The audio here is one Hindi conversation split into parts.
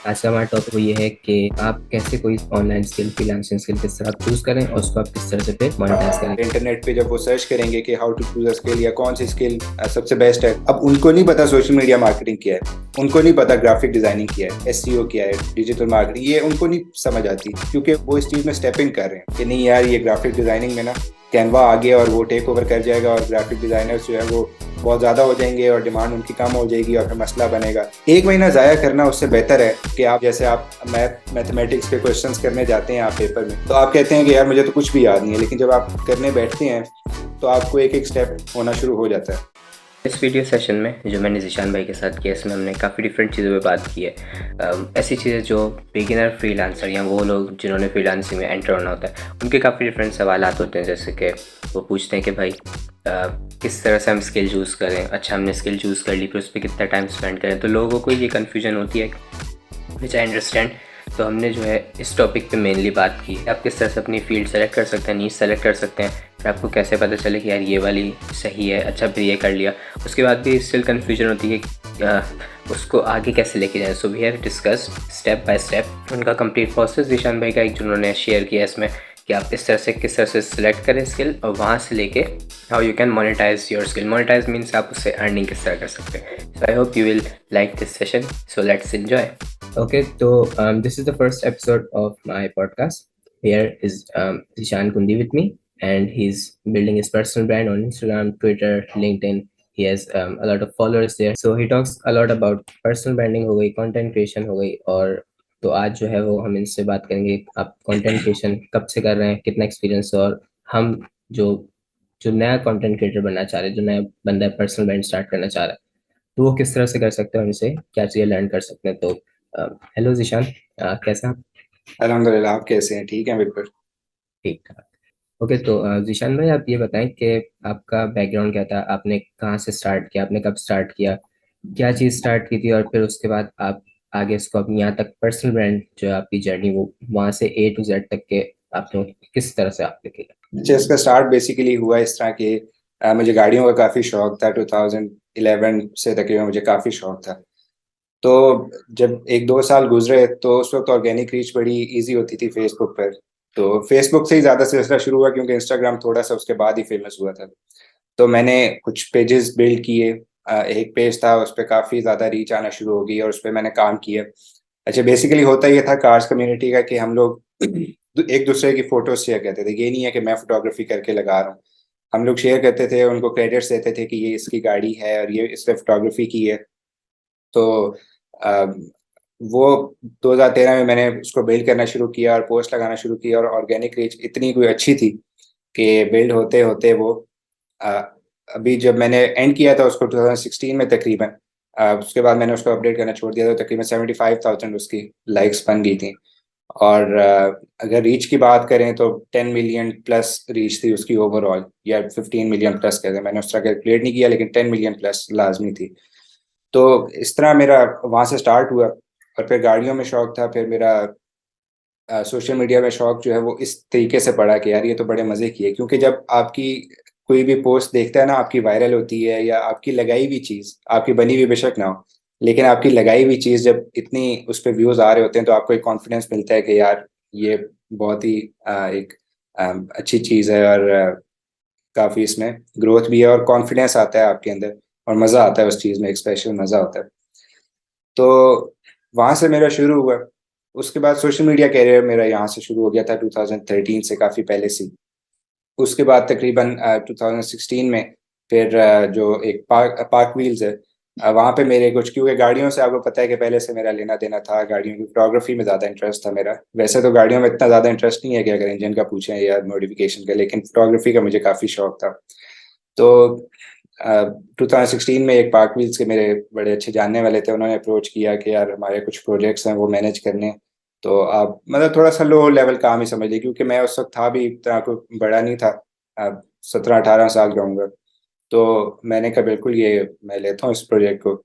आज का हमारा टॉपिक वो ये है कि आप कैसे कोई ऑनलाइन स्किल फ्रीलांसिंग स्किल किस तरह चूज करें और उसको आप किस तरह से फिर मोनेटाइज करें। इंटरनेट पे जब वो सर्च करेंगे कि how to choose a skill या कौन सी स्किल सबसे बेस्ट है, अब उनको नहीं पता सोशल मीडिया मार्केटिंग क्या है, उनको नहीं पता ग्राफिक डिजाइनिंग क्या है, एसईओ क्या है, डिजिटल मार्केटिंग, ये उनको नहीं समझ आती क्योंकि वो इस चीज में स्टेपिंग कर रहे हैं कि नहीं यार ये ग्राफिक डिजाइनिंग में ना कैनवा आ गया और वो टेक ओवर कर जाएगा और ग्राफिक डिजाइनर्स जो है वो बहुत ज्यादा हो जाएंगे और डिमांड उनकी कम हो जाएगी और फिर मसला बनेगा। एक महीना जाया करना उससे बेहतर है कि आप जैसे आप मैथमेटिक्स के क्वेश्चंस करने जाते हैं आप पेपर में, तो आप कहते हैं कि यार मुझे तो कुछ भी याद नहीं है, लेकिन जब आप करने बैठते हैं तो आपको एक एक स्टेप होना शुरू हो जाता है। इस वीडियो सेशन में जो मैंने ज़ीशान भाई के साथ किया, इसमें हमने काफ़ी डिफरेंट चीज़ों पे बात की है। ऐसी चीज़ें जो बिगिनर फ्रीलांसर या वो लोग जिन्होंने फ्रीलांसिंग में एंटर होना होता है उनके काफ़ी डिफरेंट सवाल होते हैं। जैसे कि वो पूछते हैं कि भाई किस तरह से हम स्किल चूज़ करें। अच्छा, हमने स्किल चूज़ कर ली, फिर उस पर कितना टाइम स्पेंड करें। तो लोगों को ये कन्फ्यूजन होती है, विच आई अंडरस्टैंड। तो हमने जो है इस टॉपिक पे मेनली बात की आप किस तरह से अपनी फील्ड सेलेक्ट कर सकते हैं, नीश सेलेक्ट कर सकते हैं, फिर आपको कैसे पता चले कि यार ये वाली सही है। अच्छा, फिर ये कर लिया, उसके बाद भी स्टिल कन्फ्यूजन होती है उसको आगे कैसे लेके जाएं। So we have discussed step by step उनका कंप्लीट प्रोसेस। जीशान भाई का एक जिन्होंने शेयर किया इसमें कि आप इस तरह से किस तरह से सिलेक्ट करें स्किल और वहाँ से लेके how you can monetize your skill. Monetize means आप उससे अर्निंग किस तरह कर सकते हैं। So I hope you will like this session, so let's enjoy. Okay, so this is the first episode of my podcast. Here is Zishan Kundi with me, and he's building his personal brand on Instagram, Twitter, LinkedIn. He has a lot of followers there. So he talks a lot about personal branding हो गई, content creation हो गई। और तो आज जो है वो हम इनसे बात करेंगे आप content creation कब से कर रहे हैं, कितना एक्सपीरियंस, और हम जो जो नया कंटेंट क्रिएटर बनना चाह रहे हैं, जो नया बंदा पर्सनल ब्रांड स्टार्ट करना चाह रहा है, तो वो किस तरह से कर सकते हैं, उनसे क्या चीज़ें लर्न कर सकते हैं। तो हेलो जीशान, कैसा आप? अल्हम्दुलिल्लाह, आप कैसे हैं? ठीक है, बिल्कुल। ठीक ठाक। ओके, तो जीशान भाई आप ये बताएं कि आपका बैकग्राउंड क्या था, आपने कहाँ से स्टार्ट किया, आपने कब स्टार्ट किया, क्या चीज़ स्टार्ट की थी, और फिर उसके बाद आप आगे इसको अपनी यहाँ तक पर्सनल ब्रांड जो है आपकी जर्नी, वो वहाँ से A to Z तक के आपने किस तरह से आप लेके गए। अच्छा, इसका स्टार्ट बेसिकली हुआ इस तरह कि मुझे गाड़ियों का काफ़ी शौक था। 2011 से तकरीबन मुझे काफ़ी शौक था। तो जब 1-2 साल गुजरे तो उस वक्त ऑर्गेनिक रीच बड़ी इजी होती थी फेसबुक पर। तो फेसबुक से ही ज़्यादा सिलसिला शुरू हुआ क्योंकि इंस्टाग्राम थोड़ा सा उसके बाद ही फेमस हुआ था। तो मैंने कुछ पेजेस बिल्ड किए। एक पेज था, उस पर काफ़ी ज़्यादा रीच आना शुरू हो गई और उस पर मैंने काम किया। अच्छा, बेसिकली होता ये था कार्स कम्युनिटी का कि हम लोग एक दूसरे की फोटोज शेयर करते थे। ये नहीं है कि मैं फोटोग्राफी करके लगा रहा हूँ, हम लोग शेयर करते थे, उनको क्रेडिट्स देते थे कि ये इसकी गाड़ी है और ये इसने फोटोग्राफी की है। तो अ, वो 2013 में मैंने उसको बिल्ड करना शुरू किया और पोस्ट लगाना शुरू किया और ऑर्गेनिक रीच इतनी कोई अच्छी थी कि बिल्ड होते होते वो अ, अभी जब मैंने एंड किया था उसको 2016 में तकरीबन, उसके बाद मैंने उसको अपडेट करना छोड़ दिया था। तकरीबन 75,000 उसकी लाइक्स बन गई थी। और अगर रीच की बात करें तो 10 मिलियन प्लस रीच थी उसकी ओवरऑल, या 15 मिलियन प्लस कहते हैं, मैंने उस तरह कैलकुलेट नहीं किया, लेकिन 10 मिलियन प्लस लाजमी थी। तो इस तरह मेरा वहाँ से स्टार्ट हुआ। और फिर गाड़ियों में शौक था, फिर मेरा सोशल मीडिया में शौक जो है वो इस तरीके से पड़ा कि यार ये तो बड़े मज़े की है, क्योंकि जब आपकी कोई भी पोस्ट देखता है ना, आपकी वायरल होती है या आपकी लगाई हुई चीज़, आपकी बनी हुई बेशक ना हो, लेकिन आपकी लगाई हुई चीज़ जब इतनी उस पे व्यूज़ आ रहे होते हैं तो आपको एक कॉन्फिडेंस मिलता है कि यार ये बहुत ही एक अच्छी चीज़ है और काफ़ी इसमें ग्रोथ भी है और कॉन्फिडेंस आता है आपके अंदर और मज़ा आता है उस चीज़ में, एक स्पेशल मज़ा होता है। तो वहाँ से मेरा शुरू हुआ। उसके बाद सोशल मीडिया करियर मेरा यहाँ से शुरू हो गया था 2013 से, काफ़ी पहले से। उसके बाद तकरीबन 2016 में फिर जो एक पार्क व्हील्स है, वहाँ पे मेरे कुछ, क्योंकि गाड़ियों से आपको पता है कि पहले से मेरा लेना देना था, गाड़ियों की फोटोग्राफी में ज़्यादा इंटरेस्ट था मेरा। वैसे तो गाड़ियों में इतना ज़्यादा इंटरेस्ट नहीं है कि अगर इंजन का पूछें या मॉडिफिकेशन का, लेकिन फोटोग्राफी का मुझे काफ़ी शौक था। तो 2016 में एक पार्क व्हील्स के मेरे बड़े अच्छे जानने वाले थे, उन्होंने अप्रोच किया कि यार हमारे कुछ प्रोजेक्ट्स हैं वो मैनेज करने हैं। तो आप मतलब थोड़ा सा लो लेवल काम ही समझ लीजिए, क्योंकि मैं उस वक्त था भी इतना कोई बड़ा नहीं था, 17-18 साल का होऊंगा। तो मैंने कहा बिल्कुल ये मैं लेता हूँ इस प्रोजेक्ट को।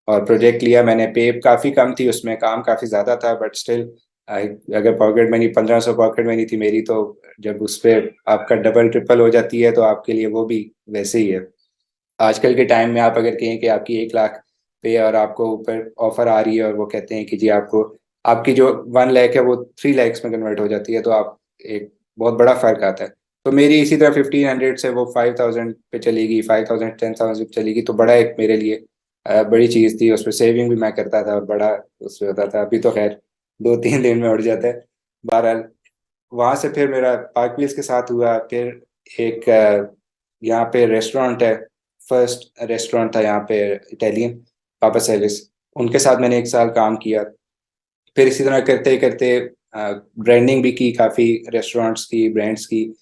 और प्रोजेक्ट लिया मैंने, पे काफ़ी कम थी उसमें, काम काफ़ी ज़्यादा था, बट स्टिल अगर पॉकेट मनी 1500 पॉकेट मनी थी मेरी, तो जब उस पर आपका डबल ट्रिपल हो जाती है तो आपके लिए वो भी वैसे ही है। आजकल के टाइम में आप अगर कहें कि आपकी 1 लाख पे और आपको ऊपर ऑफर आ रही है और वो कहते हैं कि जी आपको आपकी जो 1 लाख है वो 3 lakhs में कन्वर्ट हो जाती है, तो आप एक बहुत बड़ा फर्क आता है। तो मेरी इसी तरह 1500 से वो 5000 पे चलेगी, 5000 10,000 पे चलेगी, तो बड़ा एक मेरे लिए बड़ी चीज़ थी। उस पर सेविंग भी मैं करता था और बड़ा उसमें होता था। अभी तो खैर 2-3 दिन में उड़ जाता है। बहरहाल वहाँ से फिर मेरा पार्क प्लेस के साथ हुआ। फिर एक यहाँ पे रेस्टोरेंट है, फर्स्ट रेस्टोरेंट था यहाँ पे इटालियन, पापा सेलिस, उनके साथ मैंने 1 साल काम किया। फिर इसी तरह करते करते ब्रांडिंग भी की काफ़ी रेस्टोरेंट्स की, ब्रांड्स की।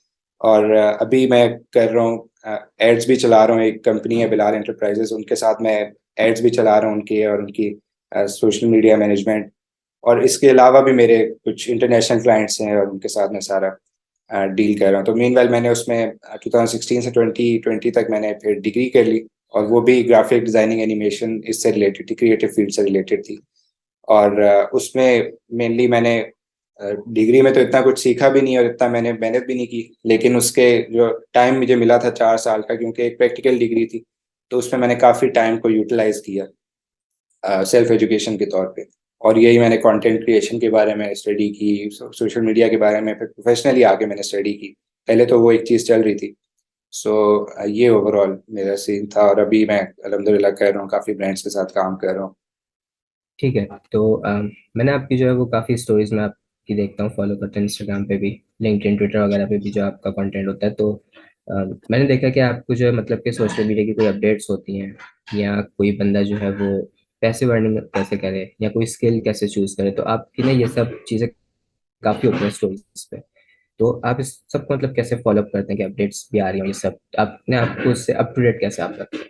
और अभी मैं कर रहा हूँ एड्स भी चला रहा हूँ। एक कंपनी है बिलाल एंटरप्राइजेस, उनके साथ मैं एड्स भी चला रहा हूँ उनके और उनकी सोशल मीडिया मैनेजमेंट। और इसके अलावा भी मेरे कुछ इंटरनेशनल क्लाइंट्स हैं और उनके साथ मैं सारा डील कर रहा हूँ। तो मीनवाइल मैंने उसमें 2016 से 2020 तक मैंने फिर डिग्री कर ली, और वो भी ग्राफिक डिज़ाइनिंग एनिमेशन इससे रिलेटेड थी, क्रिएटिव फील्ड से रिलेटेड थी। और उसमें मेनली मैंने डिग्री में तो इतना कुछ सीखा भी नहीं और इतना मैंने मेहनत भी नहीं की, लेकिन उसके जो टाइम मुझे मिला था 4 साल का, क्योंकि एक प्रैक्टिकल डिग्री थी, तो उसमें मैंने काफ़ी टाइम को यूटिलाइज किया सेल्फ एजुकेशन के तौर पे। और यही मैंने कंटेंट क्रिएशन के बारे में स्टडी की, सोशल मीडिया के बारे में फिर प्रोफेशनली आगे मैंने स्टडी की। पहले तो वो एक चीज़ चल रही थी। सो ये ओवरऑल मेरा सीन था, और अभी मैं अल्हम्दुलिल्लाह कर रहा हूँ, काफ़ी ब्रांड्स के साथ काम कर रहा हूँ। ठीक है। तो मैंने आपकी जो है वो काफ़ी स्टोरीज में आपकी देखता हूँ, फॉलो करता हूँ इंस्टाग्राम पे भी, लिंक्डइन, ट्विटर वगैरह पे भी जो आपका कंटेंट होता है। तो मैंने देखा कि आपको जो है मतलब कि सोशल मीडिया की कोई अपडेट्स होती हैं, या कोई बंदा जो है वो पैसे अर्निंग कैसे करे या कोई स्किल कैसे चूज करे, तो आपकी ना ये सब चीज़ें काफ़ी होती हैं स्टोरीज पे। तो आप इस सब को मतलब कैसे फॉलो अप करते हैं कि अपडेट्स भी आ रही हैं ये सब, आपने आपको उससे अप टू डेट कैसे आप रखते हैं?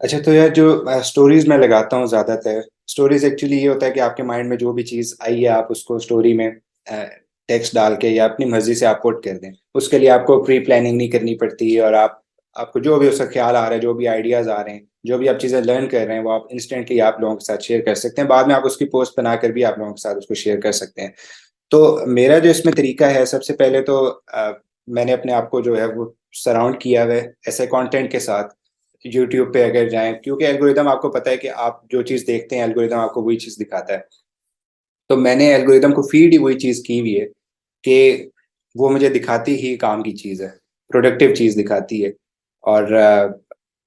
अच्छा, तो यार जो स्टोरीज मैं लगाता हूँ ज़्यादातर, स्टोरीज एक्चुअली ये होता है कि आपके माइंड में जो भी चीज़ आई है आप उसको स्टोरी में टेक्स्ट डाल के या अपनी मर्जी से आप पुट कर दें। उसके लिए आपको प्री प्लानिंग नहीं करनी पड़ती है, और आप आपको जो भी उसका ख्याल आ रहा है, जो भी आइडियाज़ आ रहे हैं, जो भी आप चीज़ें लर्न कर रहे हैं, वो आप इंस्टेंटली आप लोगों के साथ शेयर कर सकते हैं। बाद में आप उसकी पोस्ट बनाकर भी आप लोगों के साथ उसको शेयर कर सकते हैं। तो मेरा जो इसमें तरीका है, सबसे पहले तो मैंने अपने आप को जो है वो सराउंड किया हुआ है ऐसे कंटेंट के साथ। यूट्यूब पे अगर जाएं, क्योंकि एल्गोरिदम आपको पता है कि आप जो चीज़ देखते हैं एल्गोरिदम आपको वही चीज़ दिखाता है। तो मैंने एल्गोरिदम को फीड ही वही चीज़ की हुई है कि वो मुझे दिखाती ही काम की चीज़ है, प्रोडक्टिव चीज़ दिखाती है। और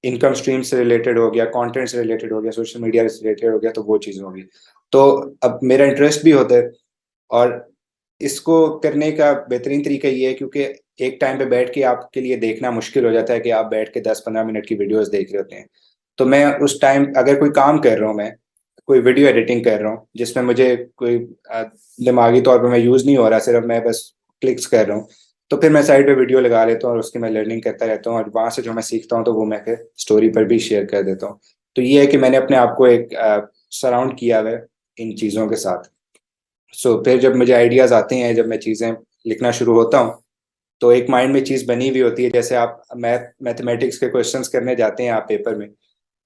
इनकम स्ट्रीम से रिलेटेड हो गया, कंटेंट से रिलेटेड हो गया, सोशल मीडिया से रिलेटेड हो गया, तो वो चीज़ होगी। तो अब मेरा इंटरेस्ट भी होता है, और इसको करने का बेहतरीन तरीका ये है, क्योंकि एक टाइम पे बैठ के आपके लिए देखना मुश्किल हो जाता है कि आप बैठ के 10-15 मिनट की वीडियोस देख रहे होते हैं। तो मैं उस टाइम अगर कोई काम कर रहा हूँ, मैं कोई वीडियो एडिटिंग कर रहा हूँ जिसमें मुझे कोई दिमागी तौर पे मैं यूज़ नहीं हो रहा, सिर्फ मैं बस क्लिक्स कर रहा हूँ, तो फिर मैं साइड पे वीडियो लगा लेता हूँ और उसकी मैं लर्निंग करता रहता हूँ, और वहाँ से जो मैं सीखता हूँ तो वो मैं फिर स्टोरी पर भी शेयर कर देता हूँ। तो ये है कि मैंने अपने आप को एक सराउंड किया हुआ है इन चीज़ों के साथ। फिर जब मुझे आइडियाज़ आते हैं, जब मैं चीज़ें लिखना शुरू होता हूँ, तो एक माइंड में चीज़ बनी हुई होती है। जैसे आप मैथमेटिक्स के क्वेश्चंस करने जाते हैं आप पेपर में,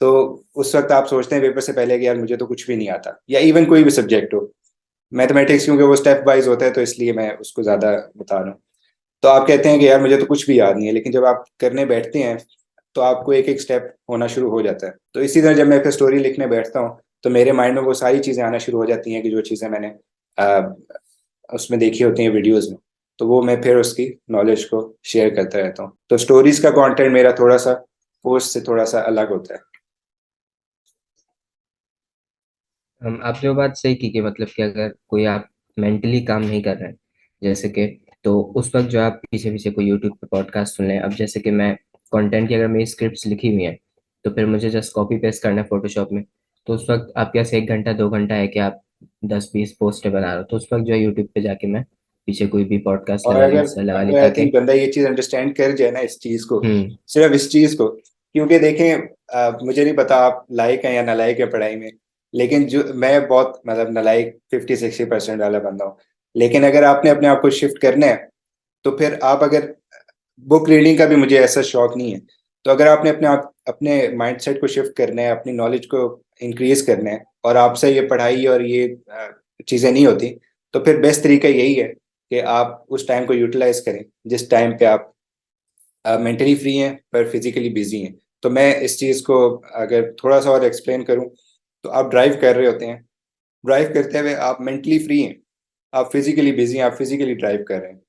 तो उस वक़्त आप सोचते हैं पेपर से पहले कि यार मुझे तो कुछ भी नहीं आता, या इवन कोई भी सब्जेक्ट हो। मैथमेटिक्स क्योंकि वो स्टेप वाइज़ होता है, तो इसलिए मैं उसको ज़्यादा बता रहा हूँ। तो आप कहते हैं कि यार मुझे तो कुछ भी याद नहीं है, लेकिन जब आप करने बैठते हैं, तो आपको एक-एक स्टेप होना शुरू हो जाता है। तो इसी तरह जब मैं फिर स्टोरी लिखने बैठता हूँ, तो मेरे माइंड में वो सारी चीज़ें आना शुरू हो जाती हैं कि जो चीज़ें मैंने अ, उसमें देखी होती हैं वीडियोज़ में। तो वो मैं फिर उसकी नॉलेज को शेयर करता रहता हूँ। तो स्टोरीज़ का कंटेंट मेरा थोड़ा-सा पोस्ट से थोड़ा-सा अलग होता है। आप जो बात सही की कि मतलब कि अगर कोई आप मेंटली काम नहीं कर रहे हैं, जैसे कि, तो उस वक्त जो आप पीछे पीछे कोई यूट्यूब पे पॉडकास्ट सुन लें। अब जैसे कि मैं कंटेंट की अगर मेरी स्क्रिप्ट्स लिखी हुई हैं, तो फिर मुझे जस्ट कॉपी पेस्ट करना है फोटोशॉप में। तो उस वक्त आपके पास 1 घंटा 2 घंटा है कि आप 10-20 पोस्टें बना रहे हो, तो उस वक्त जो है यूट्यूब पे जाके मैं पीछे कोई भी पॉडकास्ट और लगा ली, अगर लगा ली अगर आई ताकि। थिंक बंदा ये चीज़ अंडरस्टैंड कर जाए ना इस चीज़ को, हम्म। सिर्फ इस चीज़ को, क्योंकि देखें मुझे नहीं पता आप लायक हैं या नालायक हैं पढ़ाई में, लेकिन जो मैं बहुत मतलब नालायक 50-60% वाला बंदा हूँ। लेकिन अगर आपने अपने आप को शिफ्ट करना है, तो फिर आप अगर बुक रीडिंग का भी मुझे ऐसा शौक नहीं है। तो अगर आपने अपने माइंडसेट को शिफ्ट करना है, अपनी नॉलेज को इंक्रीज़ करना है, और आपसे ये पढ़ाई और ये चीज़ें नहीं होती, तो फिर बेस्ट तरीका यही है कि आप उस टाइम को यूटिलाइज़ करें, जिस टाइम पे आप मेंटली फ्री हैं पर फिज़िकली बिज़ी हैं। तो मैं इस चीज़ को अगर थोड़ा-सा और एक्सप्लेन करूँ, तो आप ड्राइव कर रहे होते हैं, ड्राइव करते हुए आप मेंटली फ्री हैं, आप फिजिकली बिजी हैं, आप फिजिकली ड्राइव कर रहे हैं।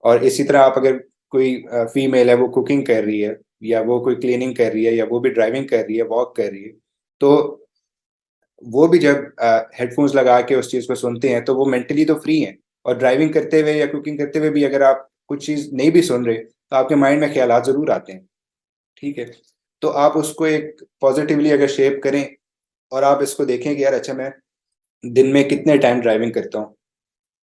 और इसी तरह आप अगर कोई फीमेल है, वो कुकिंग कर रही है, या वो कोई क्लीनिंग कर रही है, या वो भी ड्राइविंग कर रही है, वॉक कर रही है, तो वो भी जब हेडफोन्स लगा के उस चीज़ को सुनते हैं तो वो मेंटली तो फ्री हैं। और ड्राइविंग करते हुए या कुकिंग करते हुए भी अगर आप कुछ चीज़ नहीं भी सुन रहे तो आपके माइंड में ख्यालात ज़रूर आते हैं, ठीक है? तो आप उसको एक पॉजिटिवली अगर शेप करें और आप इसको देखें कि यार अच्छा मैं दिन में कितने टाइम ड्राइविंग करता हूँ।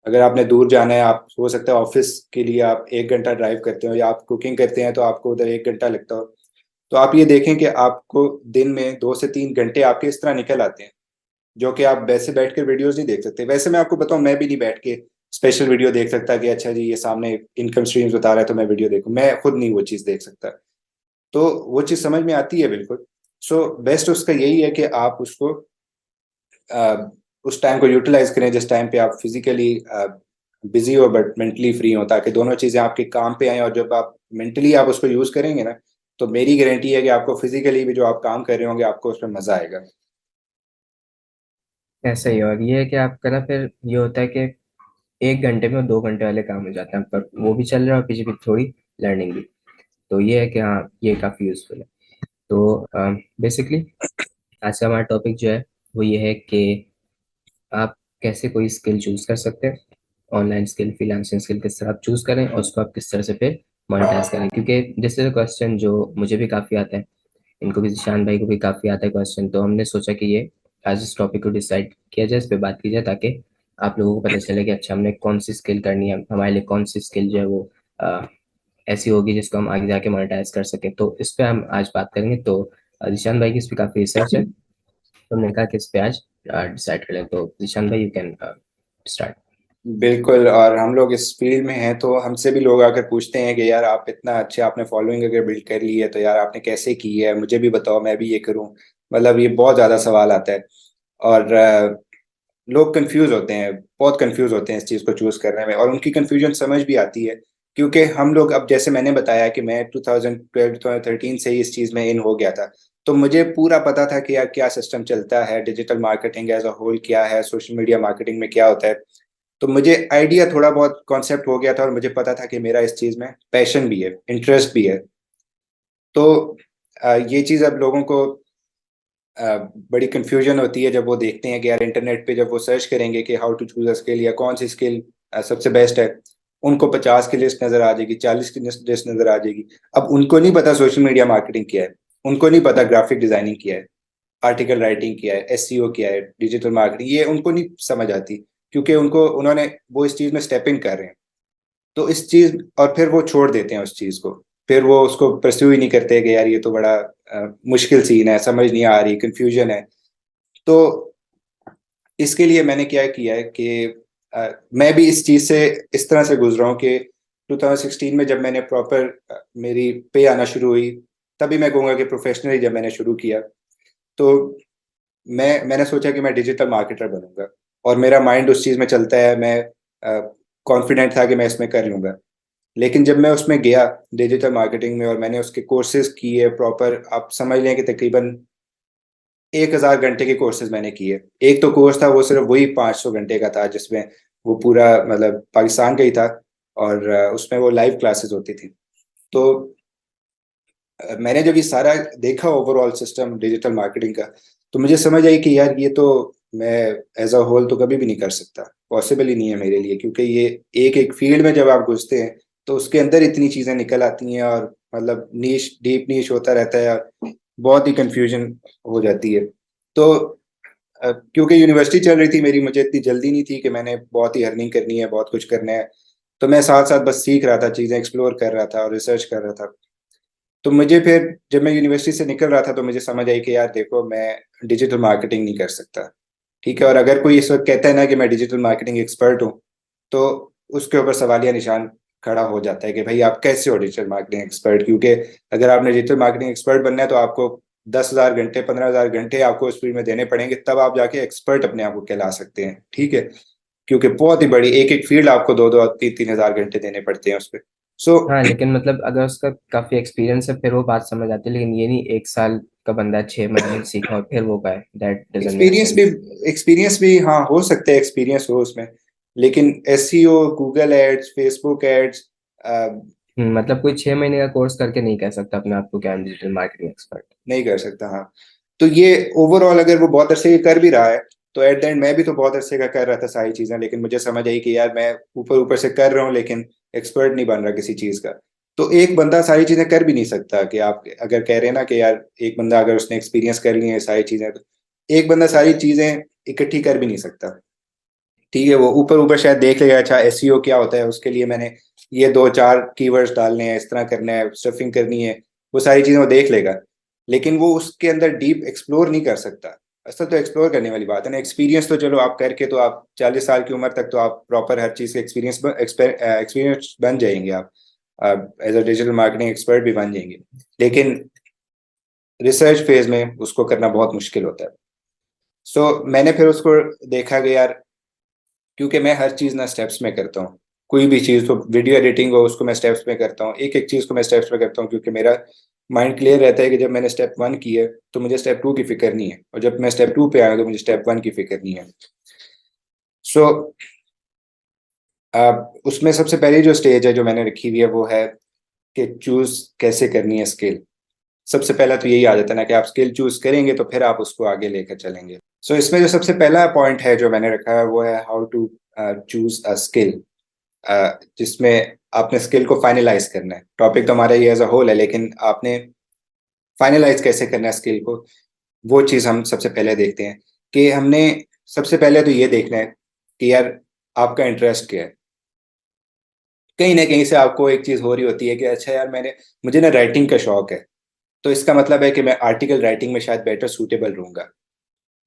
अगर आपने दूर जाना है, आप हो सकता है ऑफिस के लिए आप 1 घंटा ड्राइव करते हो, या आप कुकिंग करते हैं तो आपको उधर 1 घंटा लगता हो। तो आप ये देखें कि आपको दिन में 2 से 3 घंटे आपके इस तरह निकल आते हैं, जो कि आप वैसे बैठ के वीडियोज़ नहीं देख सकते। वैसे मैं आपको बताऊँ, मैं भी नहीं बैठ के स्पेशल वीडियो देख सकता कि अच्छा जी ये सामने इनकम स्ट्रीम्स बता रहा है तो मैं वीडियो देखूँ। मैं खुद नहीं वो चीज़ देख सकता। तो वो चीज़ समझ में आती है बिल्कुल। सो बेस्ट उसका यही है कि आप उसको उस टाइम को यूटिलाइज़ करें जिस टाइम पे आप फिज़िकली बिज़ी हो बट मेंटली फ्री हो, ताकि दोनों चीज़ें आपके काम पे आएँ। और जब आप मेंटली आप उसको यूज़ करेंगे ना, तो मेरी गारंटी है कि आपको फिज़िकली भी जो आप काम कर रहे होंगे, आपको उसमें मज़ा आएगा। ऐसा ही। और ये है कि आपका ना फिर ये होता है कि 1 घंटे में 2 घंटे वाले काम हो जाते हैं, पर वो भी चल रहा है और पीछे पीछे थोड़ी लर्निंग भी। तो ये है कि हाँ, ये काफ़ी यूज़फुल है। तो बेसिकली आज का हमारा टॉपिक जो है वो ये है कि आप कैसे कोई स्किल चूज़ कर सकते हैं, ऑनलाइन स्किल, फ्रीलांसिंग स्किल किस तरह आप चूज़ करें और उसको आप किस तरह से फिर मोनेटाइज करें। क्योंकि दिस इज़ अ क्वेश्चन जो मुझे भी काफ़ी आता है, इनको भी, ज़ीशान भाई को भी काफ़ी आता है क्वेश्चन। तो हमने सोचा कि ये आज इस टॉपिक को डिसाइड किया जाए, इस पे बात की जाए, ताकि आप लोगों को पता चले कि अच्छा हमने कौन सी स्किल करनी है, हमारे लिए कौन सी स्किल जो है वो ऐसी होगी जिसको हम आगे जाके मोनेटाइज कर सकें। तो इस पे हम आज बात करेंगे। तो ज़ीशान भाई की इस पे काफ़ी रिसर्च है, तो हमने कहा कि इस पे आज डिसाइड कर लें। तो ज़ीशान भाई, यू कैन स्टार्ट। बिल्कुल। और हम लोग इस फील्ड में हैं तो हमसे भी लोग आकर पूछते हैं कि यार आप इतना अच्छे, आपने फॉलोइंग अगर बिल्ड कर ली है तो यार आपने कैसे की है, मुझे भी बताओ, मैं भी ये करूं। मतलब ये बहुत ज़्यादा सवाल आता है। और लोग कंफ्यूज होते हैं, बहुत कंफ्यूज होते हैं इस चीज़ को चूज़ करने में, और उनकी कंफ्यूजन समझ भी आती है। क्योंकि हम लोग, अब जैसे मैंने बताया कि मैं 2012 2013 से ही इस चीज़ में इन हो गया था, तो मुझे पूरा पता था कि यार क्या सिस्टम चलता है, digital marketing as a whole क्या है, सोशल मीडिया मार्केटिंग में क्या होता है। तो मुझे आइडिया थोड़ा बहुत कॉन्सेप्ट हो गया था, और मुझे पता था कि मेरा इस चीज़ में पैशन भी है, इंटरेस्ट भी है। तो ये चीज़ अब लोगों को बड़ी कन्फ्यूजन होती है जब वो देखते हैं कि यार इंटरनेट पे जब वो सर्च करेंगे कि how to choose a skill या कौन सी स्किल सबसे बेस्ट है, उनको 50 की लिस्ट नज़र आ जाएगी, 40 की लिस्ट नज़र आ जाएगी। अब उनको नहीं पता सोशल मीडिया मार्केटिंग क्या है, उनको नहीं पता ग्राफिक डिज़ाइनिंग क्या है, आर्टिकल राइटिंग क्या है, एसईओ क्या है, डिजिटल मार्केटिंग, ये उनको नहीं समझ आती। क्योंकि उन्होंने वो इस चीज़ में स्टेप इन कर रहे हैं, तो इस चीज़, और फिर वो छोड़ देते हैं उस चीज़ को। फिर वो उसको परस्यू ही नहीं करते कि यार ये तो बड़ा मुश्किल सीन है, समझ नहीं आ रही, कंफ्यूजन है। तो इसके लिए मैंने क्या किया है कि मैं भी इस चीज़ से इस तरह से गुजरा हूँ कि 2016 में जब मैंने प्रॉपर मेरी पे आना शुरू हुई, तभी मैं कहूँगा कि प्रोफेशनली जब मैंने शुरू किया, तो मैंने सोचा कि मैं डिजिटल मार्केटर बनूंगा, और मेरा माइंड उस चीज़ में चलता है, मैं कॉन्फिडेंट था कि मैं इसमें कर लूंगा। लेकिन जब मैं उसमें गया डिजिटल मार्केटिंग में, और मैंने उसके कोर्सेज किए प्रॉपर, आप समझ लें कि तकरीबन 1000 घंटे के कोर्सेज मैंने किए। एक तो कोर्स था वो सिर्फ वही 500 घंटे का था, जिसमें वो पूरा मतलब पाकिस्तान का ही था, और उसमें वो लाइव क्लासेस होती थी। तो मैंने जब ये सारा देखा ओवरऑल सिस्टम डिजिटल मार्केटिंग का, तो मुझे समझ आई कि यार ये तो मैं एज अ होल तो कभी भी नहीं कर सकता, पॉसिबल ही नहीं है मेरे लिए। क्योंकि ये एक एक फील्ड में जब आप घुसते हैं तो उसके अंदर इतनी चीज़ें निकल आती हैं, और मतलब नीश डीप नीश होता रहता है, और बहुत ही कंफ्यूजन हो जाती है। तो क्योंकि यूनिवर्सिटी चल रही थी मेरी, मुझे इतनी जल्दी नहीं थी कि मैंने बहुत ही अर्निंग करनी है, बहुत कुछ करना है। तो मैं साथ साथ बस सीख रहा था, चीज़ें एक्सप्लोर कर रहा था और रिसर्च कर रहा था। तो मुझे फिर जब मैं यूनिवर्सिटी से निकल रहा था तो मुझे समझ आई कि यार देखो, मैं डिजिटल मार्केटिंग नहीं कर सकता, ठीक है। और अगर कोई इस वक्त कहता है ना कि मैं डिजिटल मार्केटिंग एक्सपर्ट हूँ, तो उसके ऊपर सवालिया निशान खड़ा हो जाता है कि भाई आप कैसे हो डिजिटल मार्केटिंग एक्सपर्ट। क्योंकि अगर आपने डिजिटल मार्केटिंग एक्सपर्ट बनना है तो आपको 10,000 घंटे, 15,000 घंटे आपको उस फील्ड में देने पड़ेंगे, तब आप जाके एक्सपर्ट अपने आप को कहला सकते हैं, ठीक है। क्योंकि बहुत ही बड़ी एक एक फील्ड आपको 2-2 3-3 हज़ार घंटे देने पड़ते हैं उस पर। सो हाँ, लेकिन मतलब अगर उसका काफी एक्सपीरियंस है फिर वो बात समझ आती है, लेकिन ये नहीं 1 साल का बंदा 6 महीने सीखा और फिर वो का है, दैट डजंट मेक एक्सपीरियंस भी सेंस। एक्सपीरियंस भी हाँ हो सकता है, एक्सपीरियंस हो उसमें, लेकिन SEO, Google ads, Facebook ads मतलब कोई 6 महीने का कोर्स करके नहीं कह सकता अपने आप को क्या डिजिटल मार्केटिंग एक्सपर्ट। नहीं कर सकता। हाँ, तो ये ओवरऑल अगर वो बहुत अरसे के कर भी रहा है, तो एट द एंड मैं भी तो बहुत अरसे का कर रहा था सारी चीजें, लेकिन मुझे समझ आई कि यार मैं ऊपर ऊपर से कर रहा हूँ लेकिन एक्सपर्ट नहीं बन रहा किसी चीज का। तो एक बंदा सारी चीजें कर भी नहीं सकता, कि आप अगर कह रहे हैं ना कि यार एक बंदा अगर उसने एक्सपीरियंस कर ली है सारी चीजें, तो एक बंदा सारी चीजें इकट्ठी कर भी नहीं सकता। ठीक है, वो ऊपर ऊपर शायद देख लेगा अच्छा एसईओ क्या होता है, उसके लिए मैंने ये दो चार कीवर्ड्स डालने हैं, इस तरह करना है, स्टफिंग करनी है, वो सारी चीजें वो देख लेगा, लेकिन वो उसके अंदर डीप एक्सप्लोर नहीं कर सकता। असल तो एक्सप्लोर करने वाली बात है ना, एक्सपीरियंस तो चलो आप करके तो आप 40 साल की उम्र तक तो आप प्रॉपर हर चीज के एक्सपीरियंस बन जाएंगे, आप as a digital marketing expert भी बन जाएंगे, लेकिन रिसर्च फेज में उसको करना बहुत मुश्किल होता है। मैंने फिर उसको देखा कि यार, क्योंकि मैं हर चीज़ ना स्टेप्स में करता हूँ, कोई भी चीज़ तो वीडियो एडिटिंग हो उसको मैं स्टेप्स में करता हूँ, एक एक चीज़ को मैं स्टेप्स में करता हूँ, क्योंकि मेरा माइंड क्लियर रहता है कि जब मैंने स्टेप 1 की है तो मुझे स्टेप 2 की फिक्र नहीं है, और जब मैं स्टेप 2 पे आया तो मुझे स्टेप 1 की फिक्र नहीं है। सो उसमें सबसे पहली जो स्टेज है जो मैंने रखी हुई है वो है कि चूज कैसे करनी है स्किल। सबसे पहला तो यही आ जाता है ना कि आप स्किल चूज करेंगे तो फिर आप उसको आगे लेकर चलेंगे। इसमें जो सबसे पहला पॉइंट है जो मैंने रखा है वो है how to choose a skill, जिसमें आपने स्किल को फाइनलाइज करना है। टॉपिक तो हमारा ये एज अ होल है, लेकिन आपने फाइनलाइज कैसे करना है स्किल को, वो चीज़ हम सबसे पहले देखते हैं। कि हमने सबसे पहले तो ये देखना है कि यार आपका इंटरेस्ट क्या है। कहीं ना कहीं से आपको एक चीज़ हो रही होती है कि अच्छा यार मुझे ना राइटिंग का शौक है, तो इसका मतलब है कि मैं आर्टिकल राइटिंग में शायद बेटर सूटेबल रहूंगा।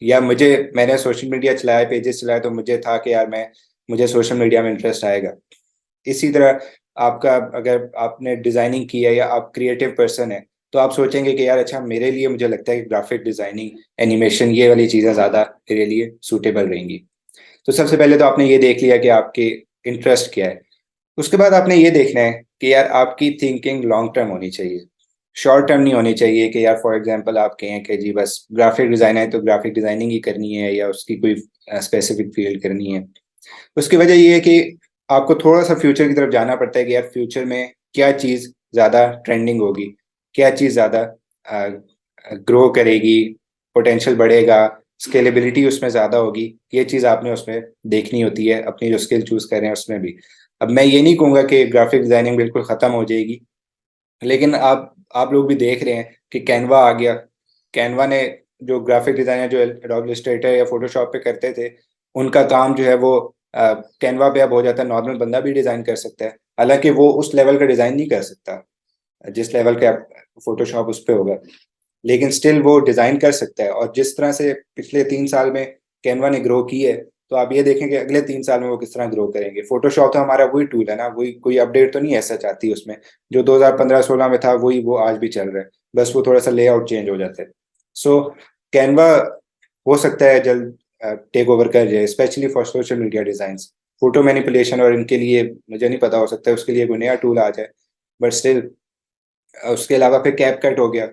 या मैंने सोशल मीडिया चलाया, पेजेस चलाया, तो मुझे था कि यार मुझे सोशल मीडिया में इंटरेस्ट आएगा। इसी तरह आपका, अगर आपने डिजाइनिंग की है या आप क्रिएटिव पर्सन है, तो आप सोचेंगे कि यार अच्छा मेरे लिए, मुझे लगता है कि ग्राफिक डिजाइनिंग, एनिमेशन, ये वाली चीज़ें ज़्यादा मेरे लिए सूटेबल रहेंगी। तो सबसे पहले तो आपने ये देख लिया कि आपके इंटरेस्ट क्या है। उसके बाद आपने ये देखना है कि यार आपकी थिंकिंग लॉन्ग टर्म होनी चाहिए, शॉर्ट टर्म नहीं होनी चाहिए। कि यार फॉर एग्जांपल आप कहें कि जी बस ग्राफिक डिजाइन है तो ग्राफिक डिजाइनिंग ही करनी है, या उसकी कोई स्पेसिफिक फील्ड करनी है। उसकी वजह ये है कि आपको थोड़ा सा फ्यूचर की तरफ जाना पड़ता है कि यार फ्यूचर में क्या चीज़ ज़्यादा ट्रेंडिंग होगी, क्या चीज़ ज़्यादा ग्रो करेगी, पोटेंशियल बढ़ेगा, स्केलेबिलिटी उसमें ज़्यादा होगी। ये चीज़ आपने उसमें देखनी होती है अपनी जो स्किल चूज़ कर रहे हैं उसमें भी। अब मैं ये नहीं कहूँगा कि ग्राफिक डिज़ाइनिंग बिल्कुल ख़त्म हो जाएगी, लेकिन आप लोग भी देख रहे हैं कि कैनवा आ गया। कैनवा ने, जो ग्राफिक डिज़ाइनर जो एडोब इलस्ट्रेटर या फोटोशॉप पे करते थे, उनका काम जो है वो कैनवा पे अब हो जाता है, नॉर्मल बंदा भी डिज़ाइन कर सकता है। हालांकि वो उस लेवल का डिज़ाइन नहीं कर सकता जिस लेवल का फोटोशॉप उस पे होगा, लेकिन स्टिल वो डिज़ाइन कर सकता है। और जिस तरह से पिछले 3 साल में कैनवा ने ग्रो की है, तो आप ये देखें कि अगले 3 साल में वो किस तरह ग्रो करेंगे। फोटोशॉप तो हमारा वही टूल है ना, वही, कोई अपडेट तो नहीं ऐसा चाहती है उसमें। जो 2015-16 में था वही वो आज भी चल रहा है, बस वो थोड़ा सा लेआउट चेंज हो जाता है। सो कैनवा हो सकता है जल्द टेक ओवर कर जाए, specially for social media design, photo manipulation, और इनके लिए मुझे नहीं पता, हो सकता है उसके लिए कोई नया टूल आ जाए, बट स्टिल। उसके अलावा फिर कैप कट हो गया।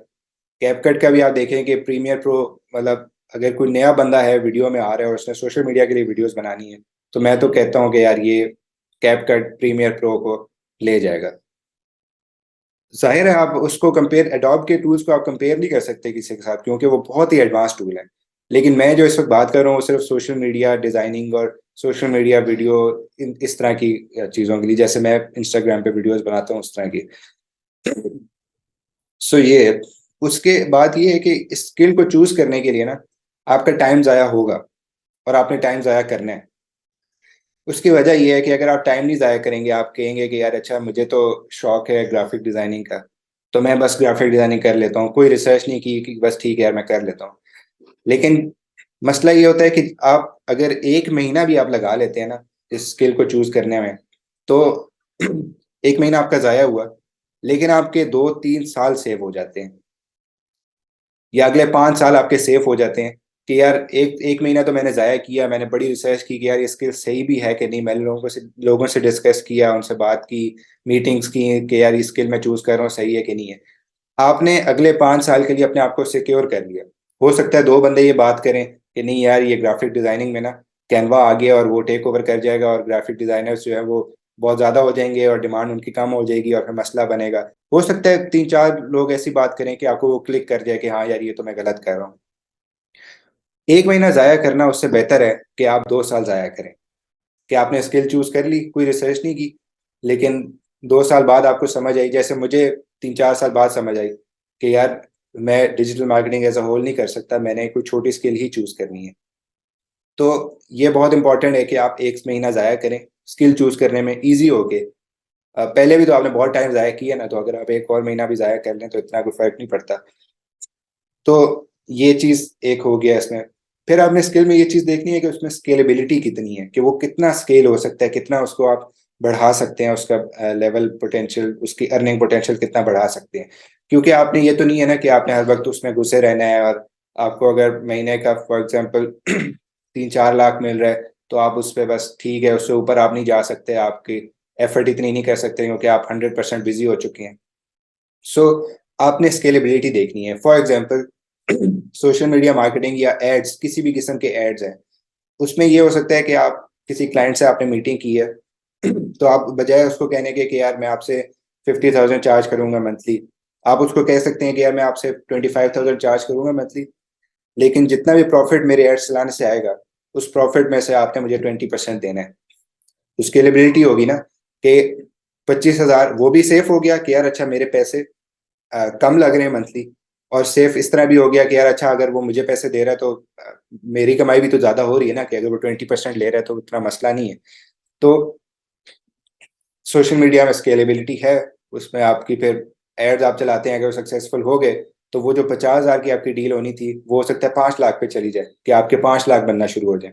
कैपकट का भी आप देखें कि प्रीमियर प्रो, मतलब अगर कोई नया बंदा है वीडियो में आ रहा है और उसने सोशल मीडिया के लिए वीडियोस बनानी है, तो मैं तो कहता हूँ कि यार ये कैपकट प्रीमियर प्रो को ले जाएगा। जाहिर है आप उसको कंपेयर, एडोब के टूल्स को आप कंपेयर नहीं कर सकते किसी के साथ, क्योंकि वो बहुत ही एडवांस टूल है। लेकिन मैं जो इस वक्त बात कर रहा हूँ वो सिर्फ सोशल मीडिया डिजाइनिंग और सोशल मीडिया वीडियो, इस तरह की चीज़ों के लिए, जैसे मैं इंस्टाग्राम पे वीडियोस बनाता हूँ उस तरह की। ये है। उसके बाद ये है कि इस स्किल को चूज करने के लिए ना आपका टाइम ज़ाया होगा, और आपने टाइम ज़ाया करना है। उसकी वजह ये है कि अगर आप टाइम नहीं ज़ाया करेंगे, आप कहेंगे कि यार अच्छा मुझे तो शौक है ग्राफिक डिज़ाइनिंग का, तो मैं बस ग्राफिक डिज़ाइनिंग कर लेता हूँ, कोई रिसर्च नहीं की कि बस ठीक है यार मैं कर लेता हूँ। लेकिन मसला ये होता है कि आप अगर 1 महीना भी आप लगा लेते हैं ना इस स्किल को चूज करने में, तो 1 महीना आपका ज़ाया हुआ, लेकिन आपके 2-3 साल सेव हो जाते हैं, या अगले 5 साल आपके सेफ हो जाते हैं। कि यार एक एक महीना तो मैंने ज़ाया किया, मैंने बड़ी रिसर्च की कि यार ये स्किल सही भी है कि नहीं, मैंने लोगों से डिस्कस किया, उनसे बात की, मीटिंग्स की कि यार ये स्किल मैं चूज़ कर रहा हूँ सही है कि नहीं है। आपने अगले 5 साल के लिए अपने आप को सिक्योर कर लिया। हो सकता है 2 बंदे ये बात करें कि नहीं यार ये ग्राफिक डिजाइनिंग में ना कैनवा आ गया और वो टेक ओवर कर जाएगा और ग्राफिक डिजाइनर्स जो है वो बहुत ज़्यादा हो जाएंगे और डिमांड उनकी कम हो जाएगी और फिर मसला बनेगा। हो सकता है 3-4 लोग ऐसी बात करें कि आपको वो क्लिक कर जाए कि हाँ यार ये तो मैं गलत कर रहा हूँ। एक महीना ज़ाया करना उससे बेहतर है कि आप 2 साल ज़ाया करें। कि आपने स्किल चूज कर ली, कोई रिसर्च नहीं की, लेकिन 2 साल बाद आपको समझ आई, जैसे मुझे 3-4 साल बाद समझ आई कि यार मैं digital marketing as a whole नहीं कर सकता, मैंने कोई छोटी स्किल ही चूज करनी है। तो ये बहुत इंपॉर्टेंट है कि आप एक महीना ज़ाया करें स्किल चूज करने में, ईजी हो के। पहले भी तो आपने बहुत टाइम ज़ाया किया ना, तो अगर आप एक और महीना भी ज़ाया कर लें तो इतना कोई फर्क नहीं पड़ता। तो ये चीज एक हो गया इसमें। फिर आपने स्केल में ये चीज देखनी है कि उसमें स्केलेबिलिटी कितनी है, कि वो कितना स्केल हो सकता है, कितना उसको आप बढ़ा सकते हैं, उसका लेवल पोटेंशियल, उसकी अर्निंग पोटेंशियल कितना बढ़ा सकते हैं। क्योंकि आपने ये तो नहीं है ना कि आपने हर वक्त उसमें घुसे रहना है और आपको अगर महीने का फॉर एग्जाम्पल 3-4 लाख मिल रहा है तो आप उस पर बस ठीक है, उससे ऊपर आप नहीं जा सकते, आपकी एफर्ट इतनी नहीं कर सकते क्योंकि आप 100% बिजी हो चुके हैं। सो आपने स्केलेबिलिटी देखनी है। For example social media marketing या एड्स, किसी भी किस्म के एड्स हैं, उसमें ये हो सकता है कि आप किसी क्लाइंट से आपने मीटिंग की है तो आप बजाय उसको कहने के कि यार मैं आपसे 50,000 चार्ज करूंगा मंथली, आप उसको कह सकते हैं कि यार मैं आपसे 25,000 चार्ज करूंगा मंथली, लेकिन जितना भी प्रॉफिट मेरे एड्स चलाने से आएगा उस प्रॉफिट में से आपने मुझे 20% देना है। तो स्केलेबिलिटी होगी ना कि 25,000 वो भी सेफ हो गया कि यार अच्छा मेरे पैसे कम लग रहे हैं मंथली, और सेफ इस तरह भी हो गया कि यार अच्छा अगर वो मुझे पैसे दे रहा है तो मेरी कमाई भी तो ज्यादा हो रही है ना, कि अगर वो 20% ले रहा है तो इतना मसला नहीं है। तो सोशल मीडिया में स्केलेबिलिटी है, उसमें आपकी फिर एड्स आप चलाते हैं, अगर सक्सेसफुल हो गए तो वो जो 50,000 की आपकी डील होनी थी वो हो सकता है 5 लाख पे चली जाए, कि आपके 5 लाख बनना शुरू हो जाए।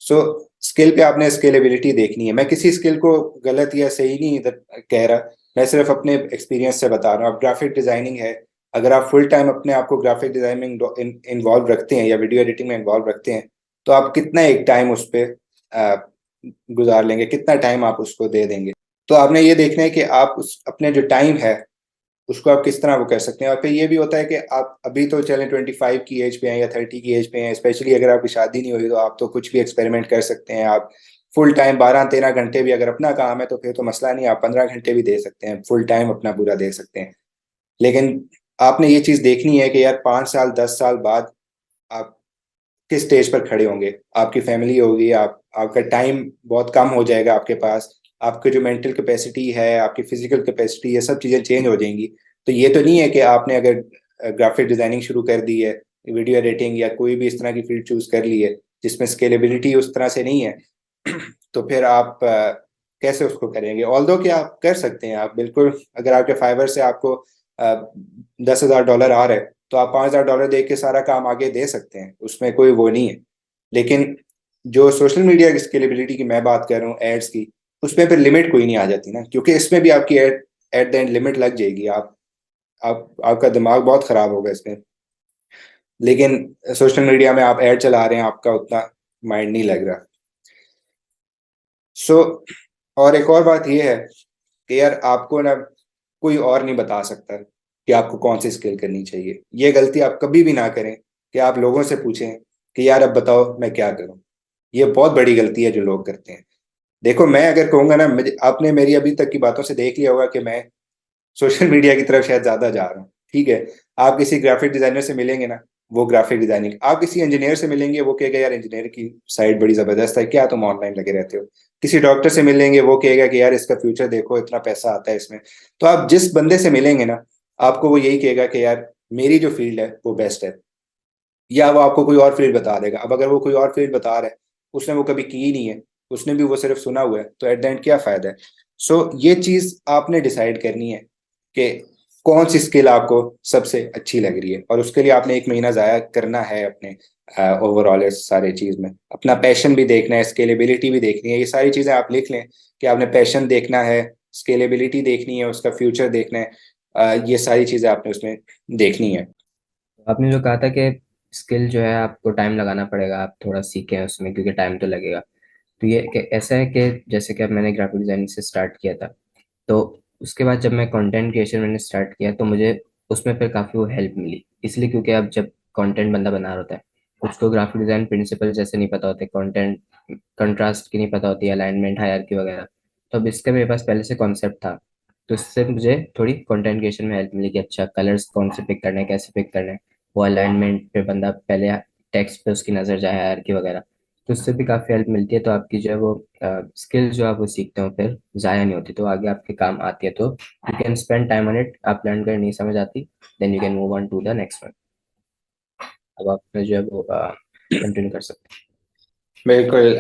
सो स्किल पे आपने स्केलेबिलिटी देखनी है। मैं किसी स्किल को गलत या सही नहीं इधर कह रहा, मैं सिर्फ अपने एक्सपीरियंस से बता रहा हूँ। अब ग्राफिक डिजाइनिंग है, अगर आप फुल टाइम अपने आप को ग्राफिक डिजाइनिंग इन्वॉल्व रखते हैं या वीडियो एडिटिंग में इन्वॉल्व रखते हैं, तो आप कितना एक टाइम उस पर गुजार लेंगे, कितना टाइम आप उसको दे देंगे। तो आपने ये देखना है कि आप उस अपने जो टाइम है उसको आप किस तरह वो कर सकते हैं। और फिर ये भी होता है कि आप अभी तो चलें 25 की एज पे हैं या 30 की एज पे हैं, स्पेशली अगर आपकी शादी नहीं हुई तो आप तो कुछ भी एक्सपेरिमेंट कर सकते हैं। आप फुल टाइम 12-13 घंटे भी अगर अपना काम है तो फिर तो मसला नहीं, आप 15 घंटे भी दे सकते हैं, फुल टाइम अपना पूरा दे सकते हैं। लेकिन आपने ये चीज़ देखनी है कि यार 5 साल 10 साल बाद आप किस स्टेज पर खड़े होंगे, आपकी फैमिली होगी, आपका टाइम बहुत कम हो जाएगा आपके पास, आपकी जो मेंटल कैपेसिटी है, आपकी फिजिकल कैपेसिटी, ये सब चीज़ें चेंज हो जाएंगी। तो ये तो नहीं है कि आपने अगर ग्राफिक डिजाइनिंग शुरू कर दी है, वीडियो एडिटिंग या कोई भी इस तरह की फील्ड चूज कर ली है जिसमें स्केलेबिलिटी उस तरह से नहीं है तो फिर आप कैसे उसको करेंगे। ऑल्दो कि आप कर सकते हैं, आप बिल्कुल, अगर आपके फाइवर से आपको $10,000 आ रहा है तो आप $5,000 दे के सारा काम आगे दे सकते हैं, उसमें कोई वो नहीं है। लेकिन जो सोशल मीडिया की स्केलेबिलिटी की मैं बात कर रहा हूँ, एड्स की, उसमें फिर लिमिट कोई नहीं आ जाती ना, क्योंकि इसमें भी आपकी एट द एंड लिमिट लग जाएगी। आपका दिमाग बहुत खराब होगा इसमें। लेकिन सोशल मीडिया में आप ऐड चला रहे हैं, आपका उतना माइंड नहीं लग रहा। सो और एक और बात ये है कि यार आपको ना कोई और नहीं बता सकता कि आपको कौन सी स्किल करनी चाहिए। ये गलती आप कभी भी ना करें कि आप लोगों से पूछें कि यार अब बताओ मैं क्या करूं। ये बहुत बड़ी गलती है जो लोग करते हैं। देखो मैं अगर कहूंगा ना, आपने मेरी अभी तक की बातों से देख लिया होगा कि मैं सोशल मीडिया की तरफ शायद ज्यादा जा रहा हूँ, ठीक है। आप किसी ग्राफिक डिजाइनर से मिलेंगे ना, वो ग्राफिक डिजाइनिंग, आप किसी इंजीनियर से मिलेंगे वो कहेगा यार इंजीनियर की साइड बड़ी जबरदस्त है, क्या तुम ऑनलाइन लगे रहते हो। किसी डॉक्टर से मिलेंगे वो कहेगा कि यार इसका फ्यूचर देखो, इतना पैसा आता है इसमें। तो आप जिस बंदे से मिलेंगे ना, आपको वो यही कहेगा कि यार मेरी जो फील्ड है वो बेस्ट है, या वो आपको कोई और फील्ड बता देगा। अब अगर वो कोई और फील्ड बता रहा है, उसने वो कभी की ही नहीं है, उसने भी वो सिर्फ सुना हुआ है, तो एट द एंड क्या फायदा है। सो ये चीज आपने डिसाइड करनी है कि कौन सी स्किल आपको सबसे अच्छी लग रही है, और उसके लिए आपने एक महीना ज़ाया करना है अपने ओवरऑल इस सारे चीज़ में। अपना पैशन भी देखना है, स्केलेबिलिटी भी देखनी है, ये सारी चीज़ें आप लिख लें कि आपने पैशन देखना है, स्केलेबिलिटी देखनी है, उसका फ्यूचर देखना है। ये सारी चीज़ें आपने उसमें देखनी है। आपने जो कहा था कि स्किल जो है आपको टाइम लगाना पड़ेगा, आप थोड़ा सीखें उसमें क्योंकि टाइम तो लगेगा। तो ये ऐसा है कि जैसे कि अब मैंने ग्राफिक डिज़ाइनिंग से स्टार्ट किया था, तो उसके बाद जब मैं कंटेंट क्रिएशन मैंने स्टार्ट किया तो मुझे उसमें फिर काफ़ी वो हेल्प मिली, इसलिए क्योंकि अब जब कंटेंट बंदा बना रहा होता है, उसको ग्राफिक डिज़ाइन प्रिंसिपल जैसे नहीं पता होते, कंटेंट कंट्रास्ट की नहीं पता होती, अलाइनमेंट हायरार्की वगैरह। तो अब इसका मेरे पास पहले से कॉन्सेप्ट था, तो इससे मुझे थोड़ी कंटेंट क्रिएशन में हेल्प मिली कि अच्छा कलर्स कौन से पिक करने हैं, कैसे पिक करने हैं, वो अलाइनमेंट पे बंदा पहले टेक्स्ट पे उसकी नज़र जाए, हायरार्की वगैरह। तो उससे भी काफ़ी हेल्प मिलती है, तो आपकी जो है वो स्किल जो आप वो सीखते हो फिर ज़ाया नहीं होती, तो आगे आपके काम आती है, तो you can spend time on it. आप लर्न कर नहीं समझ आती, then you can move on to the next one. अब आप जो है वो कंटिन्यू कर सकते बिल्कुल।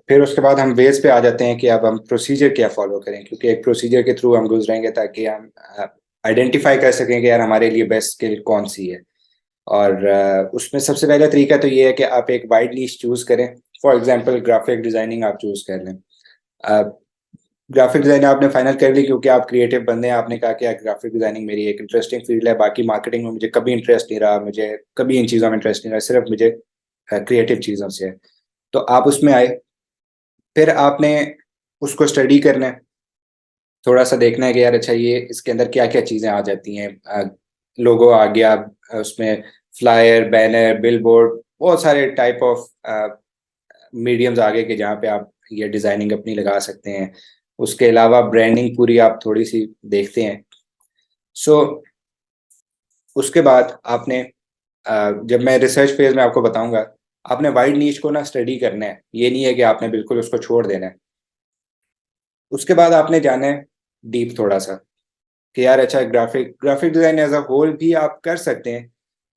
फिर उसके बाद हम वेज पे आ जाते हैं कि अब हम प्रोसीजर क्या फॉलो करें, क्योंकि एक प्रोसीजर के थ्रू हम गुजरेंगे ताकि हम आइडेंटिफाई कर सकें कि यार हमारे लिए बेस्ट स्किल कौन सी है। और उसमें सबसे पहला तरीका तो ये है कि आप एक वाइड नीश चूज करें। फॉर एग्जांपल ग्राफिक डिजाइनिंग आप चूज कर लें। ग्राफिक डिजाइनिंग आपने फाइनल कर ली क्योंकि आप क्रिएटिव बंदे हैं, आपने कहा कि यार ग्राफिक डिजाइनिंग मेरी एक इंटरेस्टिंग फील्ड है, बाकी मार्केटिंग में मुझे कभी इंटरेस्ट नहीं रहा, मुझे कभी इन चीज़ों में इंटरेस्ट नहीं रहा, सिर्फ मुझे क्रिएटिव चीज़ों से है। तो आप उसमें आए, फिर आपने उसको स्टडी करना है, थोड़ा सा देखना है कि यार अच्छा ये इसके अंदर क्या क्या चीज़ें आ जाती हैं। लोगो आ गया, उसमें फ्लायर, बैनर, बिलबोर्ड, बहुत सारे टाइप ऑफ मीडियम्स आ गए कि जहाँ पे आप ये डिज़ाइनिंग अपनी लगा सकते हैं। उसके अलावा ब्रांडिंग पूरी आप थोड़ी सी देखते हैं। सो उसके बाद आपने जब मैं रिसर्च फेज में आपको बताऊंगा, आपने वाइड नीश को ना स्टडी करना है, ये नहीं है कि आपने बिल्कुल उसको छोड़ देना है। उसके बाद आपने जाना है डीप थोड़ा सा कि यार अच्छा graphic graphic design as a whole भी आप कर सकते हैं,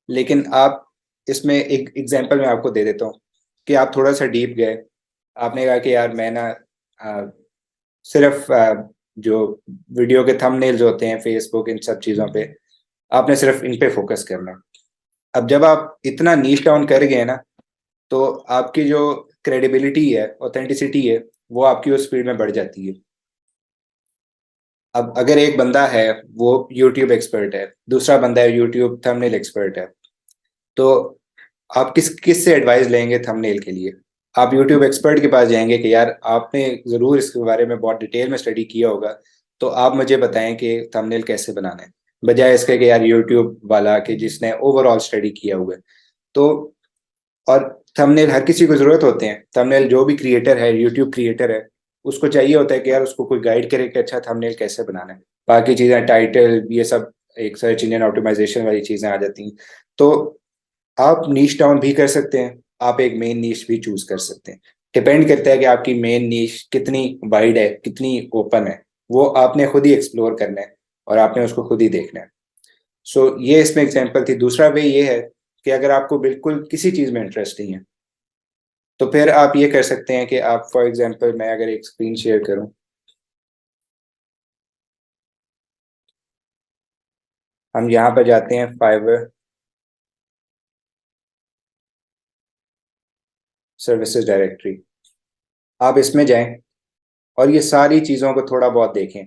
लेकिन आप इसमें एक एग्जांपल मैं आपको दे देता हूँ कि आप थोड़ा सा डीप गए। आपने कहा कि यार मैं ना सिर्फ जो वीडियो के थंबनेल्स होते हैं फेसबुक इन सब चीज़ों पे, आपने सिर्फ इन पे फोकस करना है। अब जब आप इतना नीश डाउन कर गए ना, तो आपकी जो क्रेडिबिलिटी है, ऑथेंटिसिटी है, वो आपकी उस फील्ड में बढ़ जाती है। अब अगर एक बंदा है वो यूट्यूब एक्सपर्ट है, दूसरा बंदा है यूट्यूब थंबनेल एक्सपर्ट है, तो आप किस से एडवाइस लेंगे थंबनेल के लिए? आप यूट्यूब एक्सपर्ट के पास जाएंगे कि यार आपने ज़रूर इसके बारे में बहुत डिटेल में स्टडी किया होगा, तो आप मुझे बताएं कि थंबनेल कैसे बनाना है, बजाय इसके कि यार यूट्यूब वाला कि जिसने ओवरऑल स्टडी किया हुआ है। तो और थंबनेल हर किसी को ज़रूरत होते हैं, थंबनेल जो भी क्रिएटर है, यूट्यूब क्रिएटर है, उसको चाहिए होता है कि यार उसको कोई गाइड करे कि अच्छा थंबनेल कैसे बनाना है। बाकी चीज़ें टाइटल ये सब एक सर्च इंजन ऑप्टिमाइजेशन वाली चीज़ें आ जाती हैं। तो आप नीश डाउन भी कर सकते हैं, आप एक मेन नीश भी चूज कर सकते हैं। डिपेंड करता है कि आपकी मेन नीश कितनी वाइड है, कितनी ओपन है, वो आपने खुद ही एक्सप्लोर करना है और आपने उसको खुद ही देखना है। सो ये इसमें एग्जांपल थी। दूसरा वे ये है कि अगर आपको बिल्कुल किसी चीज़ में इंटरेस्ट नहीं है, तो फिर आप ये कर सकते हैं कि आप फॉर एग्जांपल मैं अगर एक स्क्रीन शेयर करूं, हम यहाँ पर जाते हैं फाइवर सर्विसेज डायरेक्टरी। आप इसमें जाएं और ये सारी चीज़ों को थोड़ा बहुत देखें,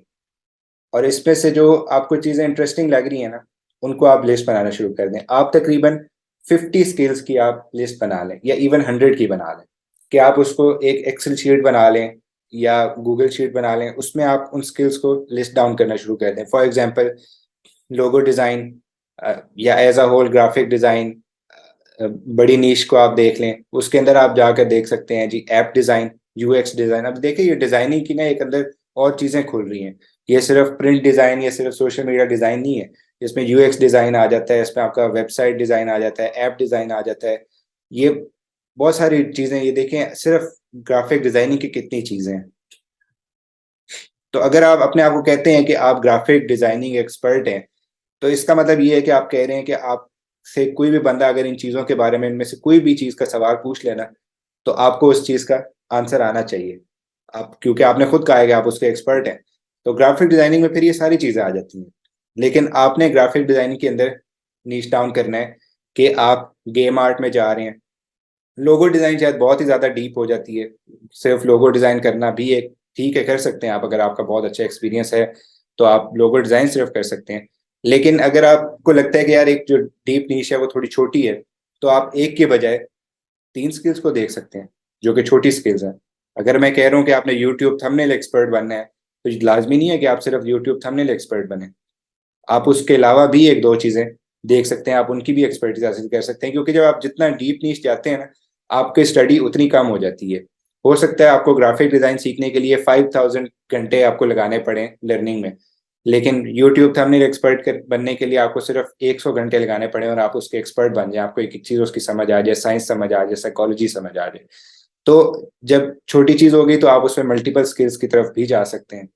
और इसमें से जो आपको चीज़ें इंटरेस्टिंग लग रही है ना, उनको आप लिस्ट बनाना शुरू कर दें। आप तकरीबन 50 स्किल्स की आप लिस्ट बना लें या इवन 100 की बना लें, कि आप उसको एक एक्सेल शीट बना लें या गूगल शीट बना लें, उसमें आप उन स्किल्स को लिस्ट डाउन करना शुरू कर दें। फॉर एग्जांपल लोगो डिज़ाइन या as a whole graphic design, बड़ी नीश को आप देख लें। उसके अंदर आप जाकर देख सकते हैं जी ऐप डिज़ाइन, यूएक्स डिज़ाइन। अब देखिए ये डिज़ाइनिंग की ना एक अंदर और चीज़ें खुल रही हैं। ये सिर्फ प्रिंट डिज़ाइन या सिर्फ सोशल मीडिया डिज़ाइन नहीं है, इसमें यूएक्स डिज़ाइन आ जाता है, इसमें आपका वेबसाइट डिज़ाइन आ जाता है, ऐप डिज़ाइन आ जाता है। ये बहुत सारी चीज़ें, ये देखें सिर्फ ग्राफिक डिज़ाइनिंग की कितनी चीज़ें हैं। तो अगर आप अपने आप को कहते हैं कि आप ग्राफिक डिज़ाइनिंग एक्सपर्ट हैं, तो इसका मतलब ये है कि आप कह रहे हैं कि आप से कोई भी बंदा अगर इन चीज़ों के बारे में इनमें से कोई भी चीज़ का सवाल पूछ लेना, तो आपको उस चीज़ का आंसर आना चाहिए। आप क्योंकि आपने खुद कहा है कि आप उसके एक्सपर्ट हैं, तो ग्राफिक डिज़ाइनिंग में फिर ये सारी चीज़ें आ जाती हैं। लेकिन आपने ग्राफिक डिज़ाइनिंग के अंदर नीश डाउन करना है कि आप गेम आर्ट में जा रहे हैं। लोगो डिज़ाइन शायद बहुत ही ज़्यादा डीप हो जाती है, सिर्फ लोगो डिज़ाइन करना भी एक ठीक है, कर सकते हैं आप, अगर आपका बहुत अच्छा एक्सपीरियंस है तो आप लोगो डिज़ाइन सिर्फ कर सकते हैं। लेकिन अगर आपको लगता है कि यार एक जो डीप नीश है वो थोड़ी छोटी है, तो आप एक के बजाय 3 स्किल्स को देख सकते हैं, जो कि छोटी स्किल्स हैं। अगर मैं कह रहा हूँ कि आपने यूट्यूब थंबनेल एक्सपर्ट बनना है, तो लाजमी नहीं है कि आप सिर्फ यूट्यूब थंबनेल एक्सपर्ट बने। आप उसके अलावा भी एक दो चीजें देख सकते हैं, आप उनकी भी एक्सपर्टीज हासिल कर सकते हैं, क्योंकि जब आप जितना डीप नीच जाते हैं ना, आपकी स्टडी उतनी कम हो जाती है। हो सकता है आपको ग्राफिक डिजाइन सीखने के लिए 5000 घंटे आपको लगाने पड़े लर्निंग में, लेकिन यूट्यूब थंबनेल एक्सपर्ट बनने के लिए आपको सिर्फ 100 घंटे लगाने पड़े और आप उसके एक्सपर्ट बन जाए, आपको एक एक चीज उसकी समझ आ जाए, साइंस समझ आ जाए, साइकोलॉजी समझ आ जाए। तो जब छोटी चीज होगी तो आप उसमें मल्टीपल स्किल्स की तरफ भी जा सकते हैं।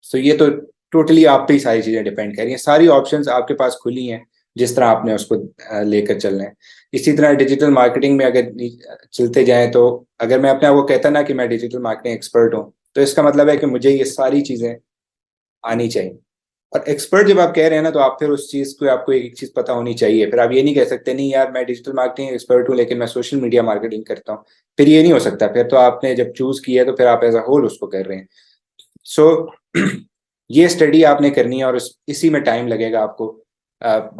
सो ये तो टोटली आप पे ही सारी चीजें डिपेंड कर रही हैं, सारी ऑप्शंस आपके पास खुली हैं, जिस तरह आपने उसको लेकर चलना है। इसी तरह डिजिटल मार्केटिंग में अगर चलते जाएं, तो अगर मैं अपने आप को कहता ना कि मैं डिजिटल मार्केटिंग एक्सपर्ट हूं, तो इसका मतलब है कि मुझे ये सारी चीजें आनी चाहिए। और एक्सपर्ट जब आप कह रहे हैं ना, तो आप फिर उस चीज को, आपको एक एक चीज पता होनी चाहिए। फिर आप ये नहीं कह सकते नहीं यार मैं डिजिटल मार्केटिंग एक्सपर्ट हूँ लेकिन मैं सोशल मीडिया मार्केटिंग करता हूँ। फिर ये नहीं हो सकता, फिर तो आपने जब चूज किया है तो फिर आप एज अ होल उसको कर रहे हैं। सो ये स्टडी आपने करनी है, और इसी में टाइम लगेगा आपको।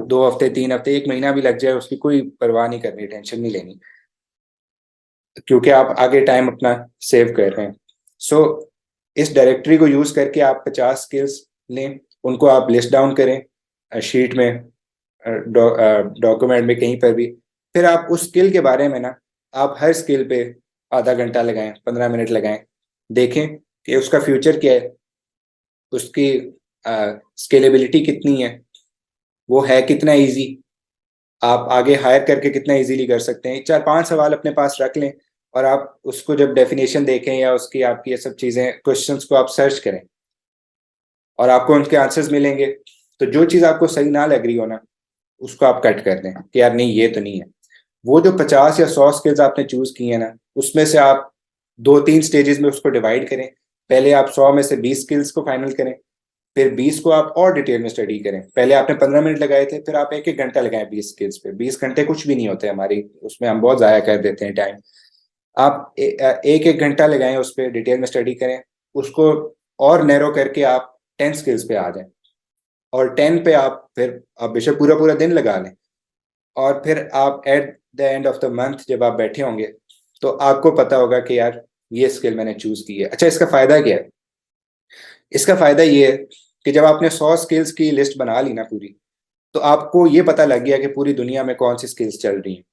2 हफ्ते, 3 हफ्ते, 1 महीना भी लग जाए, उसकी कोई परवाह नहीं करनी, टेंशन नहीं लेनी, क्योंकि आप आगे टाइम अपना सेव कर रहे हैं। सो इस डायरेक्टरी को यूज करके आप 50 स्किल्स लें, उनको आप लिस्ट डाउन करें शीट में, डॉक्यूमेंट में, कहीं पर भी। फिर आप उस स्किल के बारे में ना, आप हर स्किल पे आधा घंटा लगाएं, 15 मिनट लगाएं, देखें कि उसका फ्यूचर क्या है, उसकी स्केलेबिलिटी कितनी है, वो है कितना इजी, आप आगे हायर करके कितना इजीली कर सकते हैं। 4-5 सवाल अपने पास रख लें, और आप उसको जब डेफिनेशन देखें या उसकी आपकी ये सब चीज़ें, क्वेश्चंस को आप सर्च करें और आपको उनके आंसर्स मिलेंगे। तो जो चीज़ आपको सही ना लग रही हो ना, उसको आप कट कर दें कि यार नहीं ये तो नहीं है। वो जो 50 या 100 स्किल्स आपने चूज की है ना, उसमें से आप 2-3 स्टेजेस में उसको डिवाइड करें। पहले आप 100 में से 20 स्किल्स को फाइनल करें, फिर 20 को आप और डिटेल में स्टडी करें। पहले आपने 15 मिनट लगाए थे, फिर आप एक एक घंटा लगाएं 20 स्किल्स पे। 20 घंटे कुछ भी नहीं होते हमारी, उसमें हम बहुत ज़ाया कर देते हैं टाइम। आप एक एक घंटा लगाएं उस पर, डिटेल में स्टडी करें उसको, और नैरो करके आप 10 स्किल्स पे आ जाएं। और 10 पे आप फिर, आप बेशक पूरा पूरा दिन लगा लें, और फिर आप at the end of the month जब आप बैठे होंगे, तो आपको पता होगा कि यार ये स्किल मैंने चूज की है। अच्छा, इसका फायदा क्या है? इसका फायदा ये है कि जब आपने 100 स्किल्स की लिस्ट बना ली ना पूरी, तो आपको ये पता लग गया कि पूरी दुनिया में कौन सी स्किल्स चल रही हैं,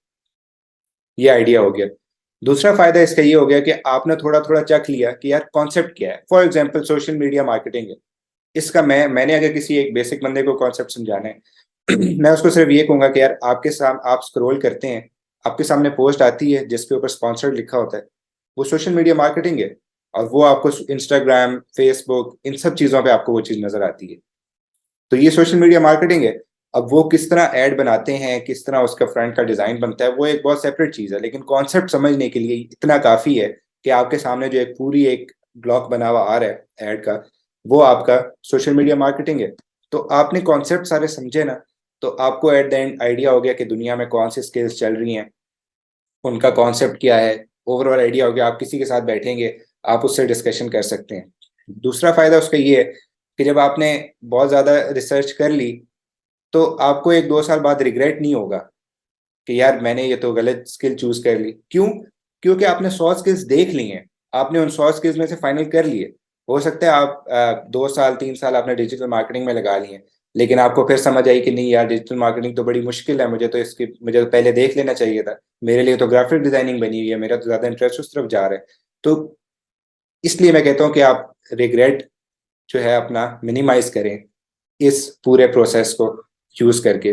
ये आइडिया हो गया। दूसरा फायदा इसका ये हो गया कि आपने थोड़ा थोड़ा चख लिया कि यार कॉन्सेप्ट क्या है। For example social media marketing है, इसका मैंने अगर किसी एक बेसिक बंदे को कॉन्सेप्ट समझाना है, मैं उसको सिर्फ ये कहूंगा कि यार आपके सामने आप स्क्रॉल करते हैं, आपके सामने पोस्ट आती है जिसके ऊपर स्पॉन्सर्ड लिखा होता है, वो सोशल मीडिया मार्केटिंग है। और वो आपको इंस्टाग्राम, फेसबुक, इन सब चीज़ों पे आपको वो चीज़ नजर आती है, तो ये सोशल मीडिया मार्केटिंग है। अब वो किस तरह ऐड बनाते हैं, किस तरह उसका फ्रंट का डिजाइन बनता है, वो एक बहुत सेपरेट चीज़ है, लेकिन कॉन्सेप्ट समझने के लिए इतना काफ़ी है कि आपके सामने जो एक पूरी एक ब्लॉक बना हुआ आ रहा है ऐड का, वो आपका सोशल मीडिया मार्केटिंग है। तो आपने कॉन्सेप्ट सारे समझे ना, तो आपको एट द एंड आइडिया हो गया कि दुनिया में कौन सी स्किल्स चल रही हैं, उनका कॉन्सेप्ट क्या है, ओवरऑल आइडिया हो गया। आप किसी के साथ बैठेंगे, आप उससे डिस्कशन कर सकते हैं। दूसरा फायदा उसका ये है कि जब आपने बहुत ज़्यादा रिसर्च कर ली, तो आपको 1-2 साल बाद रिग्रेट नहीं होगा कि यार मैंने ये तो गलत स्किल चूज कर ली। क्यों? क्योंकि आपने 100 स्किल्स देख ली हैं, आपने उन 100 स्किल्स में से फाइनल कर लिए। हो सकता है आप 2 साल 3 साल आपने डिजिटल मार्केटिंग में लगा लिए, लेकिन आपको फिर समझ आई कि नहीं यार डिजिटल मार्केटिंग तो बड़ी मुश्किल है, मुझे तो पहले देख लेना चाहिए था, मेरे लिए तो ग्राफिक डिजाइनिंग बनी हुई है, मेरा तो ज़्यादा इंटरेस्ट उस तरफ जा रहा है। तो इसलिए मैं कहता हूँ कि आप रिग्रेट जो है अपना मिनिमाइज करें इस पूरे प्रोसेस को यूज करके।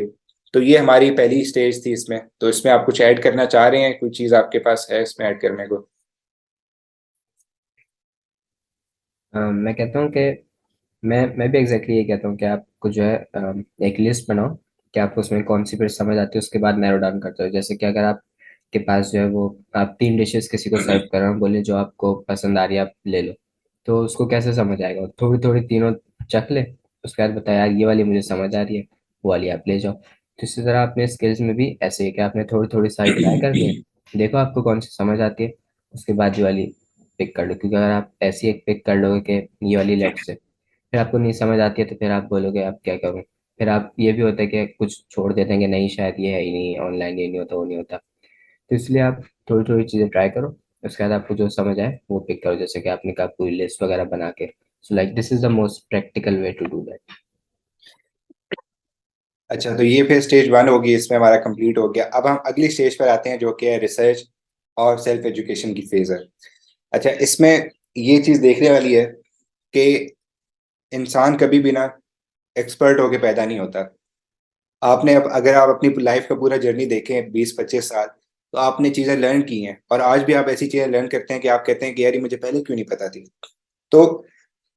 तो ये हमारी पहली स्टेज थी इसमें। तो इसमें आप कुछ ऐड करना चाह रहे हैं, कोई चीज़ आपके पास है इसमें ऐड करने को? मैं कहता हूँ कि मैं भी एग्जैक्टली ये कहता हूँ कि आपको जो है एक लिस्ट बनाओ कि आपको उसमें कौन सी फिर समझ आती है, उसके बाद नैरो डाउन करते हो। जैसे कि अगर आपके पास जो है वो, आप 3 डिशेस किसी को सर्व कर रहे हो, बोले जो आपको पसंद आ रही है आप ले लो, तो उसको कैसे समझ आएगा? थोड़ी थोड़ी तीनों चख ले, उसके बाद बताया यार ये वाली मुझे समझ आ रही है, वो वाली आप ले जाओ। तो इसी तरह अपने स्किल्स में भी ऐसे ही कि आपने थोड़ी थोड़ी सारी ट्राई करनी है, देखो आपको कौन सी समझ आती है, उसके बाद ये वाली पिक कर लो। क्योंकि अगर आप ऐसी एक पिक कर लोगे कि ये वाली लेट्स से, फिर आपको नहीं समझ आती है, तो फिर आप बोलोगे अब क्या करूँ, फिर आप ये भी होता है कि कुछ छोड़ देते हैं कि नहीं शायद ये है ही नहीं, ऑनलाइन ये नहीं होता, वो नहीं होता। तो इसलिए आप थोड़ी-थोड़ी चीज़ें ट्राई करो, उसके बाद आपको जो समझ आए वो पिक करो। जैसे कि आपने कहा पूरी लिस्ट वगैरह बना के, so like this is the most practical way to do that. अच्छा, तो ये फिर स्टेज वन होगी, इसमें हमारा कंप्लीट हो गया। अब हम अगली स्टेज पर आते हैं जो कि है रिसर्च और सेल्फ एजुकेशन की फेज है। अच्छा, इसमें ये चीज़ देखने वाली है कि इंसान कभी भी ना एक्सपर्ट होके पैदा नहीं होता। आपने अब अगर आप अपनी लाइफ का पूरा जर्नी देखें 20-25 साल, तो आपने चीज़ें लर्न की हैं और आज भी आप ऐसी चीज़ें लर्न करते हैं कि आप कहते हैं कि यार ये मुझे पहले क्यों नहीं पता थी। तो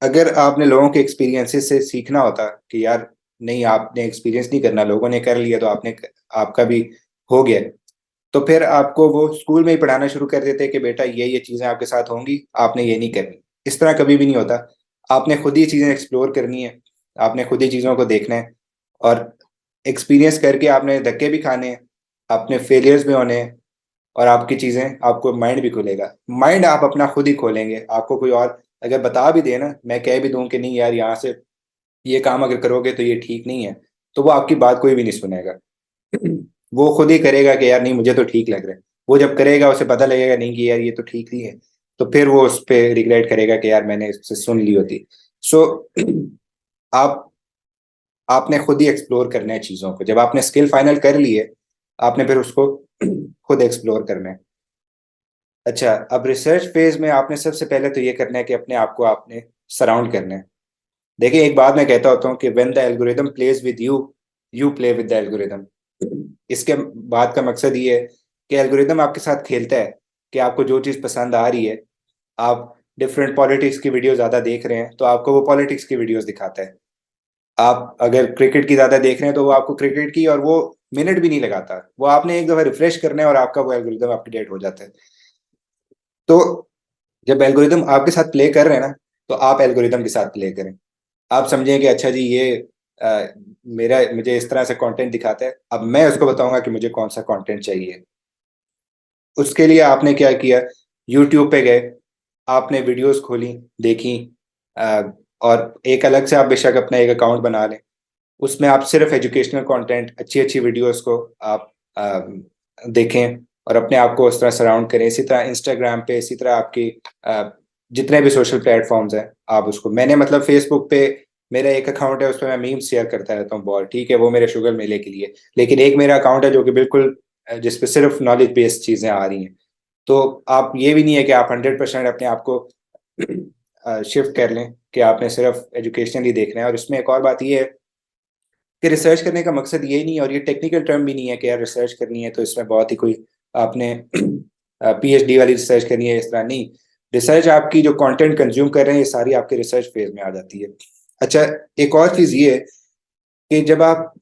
अगर आपने लोगों के एक्सपीरियंसेस से सीखना होता कि यार नहीं, आपने एक्सपीरियंस नहीं करना, लोगों ने कर लिया तो आपका भी हो गया, तो फिर आपको वो स्कूल में ही पढ़ाना शुरू कर देते हैं कि बेटा ये चीज़ें आपके साथ होंगी, आपने ये नहीं करनी। इस तरह कभी भी नहीं होता। आपने खुद ही चीज़ें एक्सप्लोर करनी है, आपने खुद ही चीज़ों को देखना है और एक्सपीरियंस करके आपने धक्के भी खाने हैं, आपने फेलियर्स भी होने हैं और आपकी चीज़ें, आपको माइंड भी खुलेगा। माइंड आप अपना खुद ही खोलेंगे, आपको कोई और अगर बता भी दे ना, मैं कह भी दूँ कि नहीं यार यहाँ से ये काम अगर करोगे तो ये ठीक नहीं है, तो वो आपकी बात कोई भी नहीं सुनेगा। वो खुद ही करेगा कि यार नहीं मुझे तो ठीक लग रहा है। वो जब करेगा उसे पता लगेगा नहीं कि यार ये तो ठीक नहीं है, तो फिर वो उस पे रिग्रेट करेगा कि यार मैंने इससे सुन ली होती। सो आप आपने खुद ही एक्सप्लोर करना है चीज़ों को। जब आपने स्किल फाइनल कर ली है, आपने फिर उसको खुद एक्सप्लोर करना है। अच्छा, अब रिसर्च फेज़ में आपने सबसे पहले तो ये करना है कि अपने आप को आपने सराउंड करना है। देखिए, एक बात मैं कहता होता हूँ कि when the algorithm plays with you, you play with the algorithm. इसके बात का मकसद ये है कि एल्गोरिथम आपके साथ खेलता है कि आपको जो चीज़ पसंद आ रही है, आप डिफरेंट पॉलिटिक्स की वीडियो ज़्यादा देख रहे हैं, तो आपको वो पॉलिटिक्स की वीडियोज़ दिखाता है। आप अगर क्रिकेट की ज़्यादा देख रहे हैं, तो वो आपको क्रिकेट की, और वो मिनट भी नहीं लगाता। वो आपने एक दफ़ा रिफ्रेश करना है और आपका वो एल्गोरिथम अपडेट हो जाता है। तो जब एल्गोरिथम आपके साथ प्ले कर रहे हैं ना, तो आप एल्गोरिथम के साथ प्ले करें। आप समझें कि अच्छा जी ये मेरा मुझे इस तरह से कंटेंट दिखाता है, अब मैं उसको बताऊँगा कि मुझे कौन-सा कंटेंट चाहिए। उसके लिए आपने क्या किया, यूट्यूब पे गए, आपने वीडियोज़ खोली, देखी, अ, और एक अलग से आप बेशक अपना एक अकाउंट बना लें। उसमें आप सिर्फ़ एजुकेशनल कंटेंट, अच्छी-अच्छी वीडियोज़ को आप देखें और अपने आप को उस तरह सराउंड करें। इसी तरह इंस्टाग्राम पे, इसी तरह आपकी अ, जितने भी सोशल प्लेटफ़ॉर्म्स हैं, आप उसको, मैंने मतलब फ़ेसबुक पे मेरा एक अकाउंट है, उसपे मैं मीम्स शेयर करता रहता हूँ बहुत, ठीक है, वो मेरे शुगर मेले के लिए। लेकिन एक मेरा अकाउंट है जो कि बिल्कुल जिस पे सिर्फ़ नॉलेज बेस्ड चीज़ें आ रही हैं। तो आप ये भी नहीं है कि आप 100% अपने आप को शिफ्ट कर लें कि आपने सिर्फ़ एजुकेशनल ही देखना है। और इसमें एक और बात ये है कि रिसर्च करने का मकसद ये नहीं है, और ये टेक्निकल टर्म भी नहीं है कि यार रिसर्च करनी है तो इसमें बहुत ही कोई आपने पीएचडी वाली रिसर्च करनी है, इस तरह नहीं। रिसर्च आपकी जो कंटेंट कंज्यूम कर रहे हैं, ये सारी आपके रिसर्च फेज़ में आ जाती है। अच्छा, एक और चीज़ ये है कि जब आप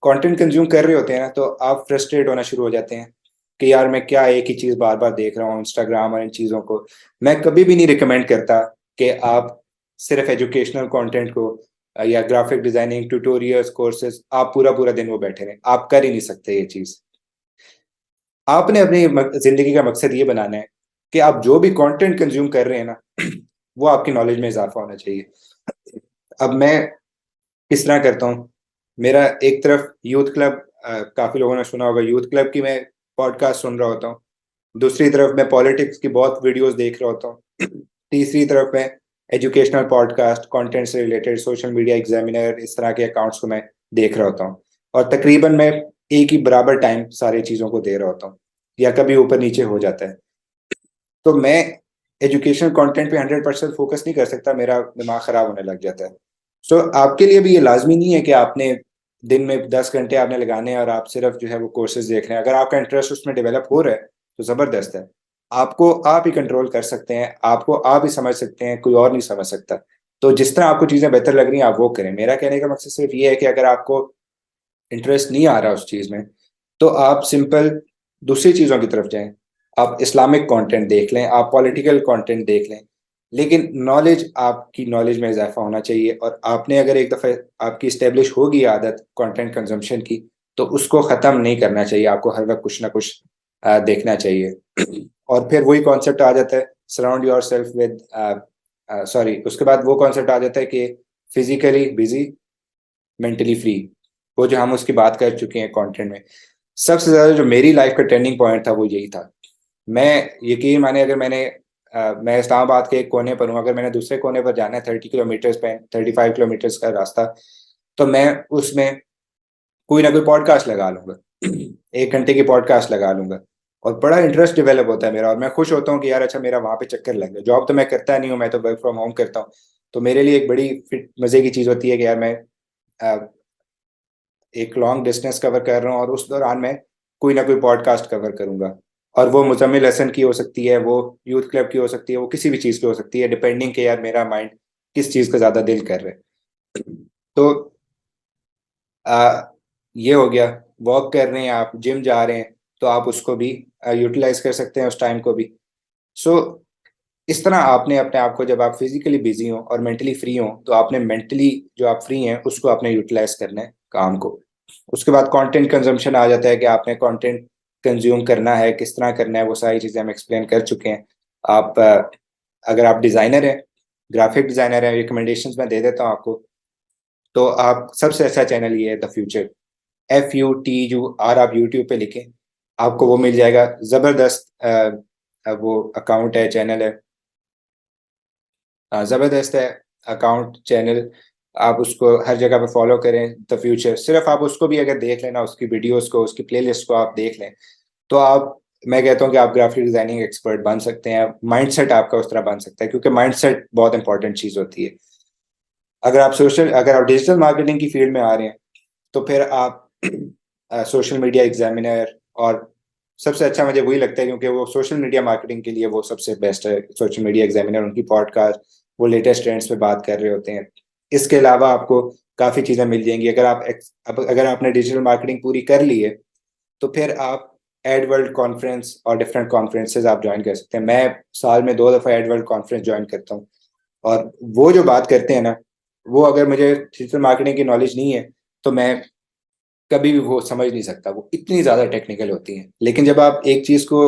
कंटेंट कंज्यूम कर रहे होते हैं ना, तो आप फ्रस्ट्रेट होना शुरू हो जाते हैं कि यार मैं क्या एक ही चीज़ बार-बार देख रहा हूँ, इंस्टाग्राम और इन चीज़ों को। मैं कभी भी नहीं रिकमेंड करता कि आप सिर्फ़ एजुकेशनल कंटेंट को या ग्राफ़िक डिज़ाइनिंग, ट्यूटोरियल्स, कोर्सेज़, आप पूरा-पूरा दिन वो बैठे रहें। आप कर ही नहीं सकते ये चीज़। आपने अपनी ज़िंदगी का मकसद ये बनाना है कि आप जो भी कंटेंट कंज़्यूम कर रहे हैं ना, वो आपकी नॉलेज में इज़ाफ़ा होना चाहिए। अब मैं किस तरह करता हूँ, मेरा एक तरफ यूथ क्लब, काफ़ी लोगों ने सुना होगा, यूथ क्लब की मैं पॉडकास्ट सुन रहा होता हूँ। दूसरी तरफ मैं पॉलिटिक्स की बहुत वीडियोज़ देख रहा होता हूँ। तीसरी तरफ मैं एजुकेशनल पॉडकास्ट, कंटेंट से रिलेटेड, सोशल मीडिया एग्ज़ामिनर, इस तरह के अकाउंट्स को मैं देख रहा होता हूँ। और तकरीबन मैं एक ही बराबर टाइम सारी चीज़ों को दे रहा होता हूँ, या कभी ऊपर-नीचे हो जाता है। तो मैं एजुकेशनल कंटेंट पे 100% फ़ोकस नहीं कर सकता, मेरा दिमाग ख़राब होने लग जाता है। सो आपके लिए भी ये लाज़मी नहीं है कि आपने दिन में 10 घंटे आपने लगाने हैं और आप सिर्फ़ जो है वो कोर्सेज़ देख रहे हैं। अगर आपका इंटरेस्ट उसमें डेवलप हो रहा है, तो ज़बरदस्त है। आपको आप ही कंट्रोल कर सकते हैं, आपको आप ही समझ सकते हैं, कोई और नहीं समझ सकता। तो जिस तरह आपको चीज़ें बेहतर लग रही हैं, आप वो करें। मेरा कहने का मकसद सिर्फ़ ये है कि अगर आपको इंटरेस्ट नहीं आ रहा उस चीज़ में, तो आप सिंपल दूसरी चीज़ों की तरफ जाएँ। आप इस्लामिक कंटेंट देख लें, आप पॉलिटिकल कंटेंट देख लें, लेकिन नॉलेज, आपकी नॉलेज में इज़ाफ़ा होना चाहिए। और आपने अगर एक दफ़ा आपकी एस्टेब्लिश होगी आदत कंटेंट कंज़म्पशन की, तो उसको ख़त्म नहीं करना चाहिए, आपको हर वक़्त कुछ ना कुछ देखना चाहिए। और फिर वही कॉन्सेप्ट आ जाता है, सराउंड योरसेल्फ विद सॉरी, उसके बाद वो कॉन्सेप्ट आ जाता है कि फिज़िकली बिज़ी, मेंटली फ्री। वो जो हम उसकी बात कर चुके हैं कंटेंट में, सबसे ज़्यादा जो मेरी लाइफ का टर्निंग पॉइंट था वो यही था। मैं यकीन माने, अगर मैं इस्लामाबाद के एक कोने पर हूँ, अगर मैंने दूसरे कोने पर जाना है 30 किलोमीटर्स पे, 35 किलोमीटर्स का रास्ता, तो मैं उसमें कोई ना कोई पॉडकास्ट लगा लूंगा। 1 घंटे की पॉडकास्ट लगा लूंगा, और बड़ा इंटरेस्ट डेवलप होता है मेरा, और मैं खुश होता हूँ कि यार अच्छा मेरा वहां पे चक्कर लग गया। जॉब तो मैं करता नहीं हूँ, मैं तो वर्क फ्रॉम होम करता हूँ। तो मेरे लिए एक बड़ी फिट मजे की चीज होती है कि यार मैं अ, एक लॉन्ग डिस्टेंस कवर कर रहा हूँ, और उस दौरान मैं कोई ना कोई पॉडकास्ट कवर करूंगा। और वो मुजम्मिल हसन की हो सकती है, वो यूथ क्लब की हो सकती है, वो किसी भी चीज़ की हो सकती है, डिपेंडिंग के यार मेरा माइंड किस चीज़ का ज़्यादा दिल कर रहा है। तो ये हो गया। वॉक कर रहे हैं आप, जिम जा रहे हैं, तो आप उसको भी यूटिलाइज कर सकते हैं उस टाइम को भी। सो इस तरह आपने अपने आप को, जब आप फिजिकली बिजी हो और मेंटली फ्री हो, तो आपने मेंटली जो आप फ्री हैं उसको आपने यूटिलाइज करना है काम को। उसके बाद कंटेंट कंजम्पशन आ जाता है कि आपने कंटेंट कंज्यूम करना है, किस तरह करना है, वो सारी चीज़ें हम एक्सप्लेन कर चुके हैं। आप अगर आप डिज़ाइनर हैं, ग्राफिक डिज़ाइनर हैं, रिकमेंडेशंस मैं दे देता हूँ आपको। तो आप सबसे अच्छा चैनल ये है द फ्यूचर, FUTUR, आप यूट्यूब पे लिखें, आपको वो मिल जाएगा। ज़बरदस्त वो अकाउंट है, चैनल है, ज़बरदस्त है अकाउंट, चैनल। आप उसको हर जगह पे फॉलो करें, द फ्यूचर। सिर्फ आप उसको भी अगर देख लेना, उसकी वीडियोस को, उसकी प्लेलिस्ट को आप देख लें, तो आप, मैं कहता हूँ कि आप ग्राफिक डिजाइनिंग एक्सपर्ट बन सकते हैं। माइंडसेट आपका उस तरह बन सकता है, क्योंकि माइंडसेट बहुत इंपॉर्टेंट चीज़ होती है। अगर आप डिजिटल मार्केटिंग की फील्ड में आ रहे हैं, तो फिर आप सोशल मीडिया एग्जामिनर, और सबसे अच्छा मुझे वही लगता है, क्योंकि वो सोशल मीडिया मार्केटिंग के लिए वो सबसे बेस्ट है। सोशल मीडिया एग्जामिनर, उनकी पॉडकास्ट, वो लेटेस्ट ट्रेंड्स पे बात कर रहे होते हैं। इसके अलावा आपको काफ़ी चीज़ें मिल जाएंगी। अगर आपने डिजिटल मार्केटिंग पूरी कर ली है, तो फिर आप एड वर्ल्ड कॉन्फ्रेंस और डिफरेंट कॉन्फ्रेंसेज आप ज्वाइन कर सकते हैं। मैं साल में 2 दफ़ा एड वर्ल्ड कॉन्फ्रेंस ज्वाइन करता हूँ। और वो जो बात करते हैं ना, वो अगर मुझे डिजिटल मार्केटिंग की नॉलेज नहीं है, तो मैं कभी भी वो समझ नहीं सकता। वो इतनी ज़्यादा टेक्निकल होती हैं। लेकिन जब आप एक चीज़ को,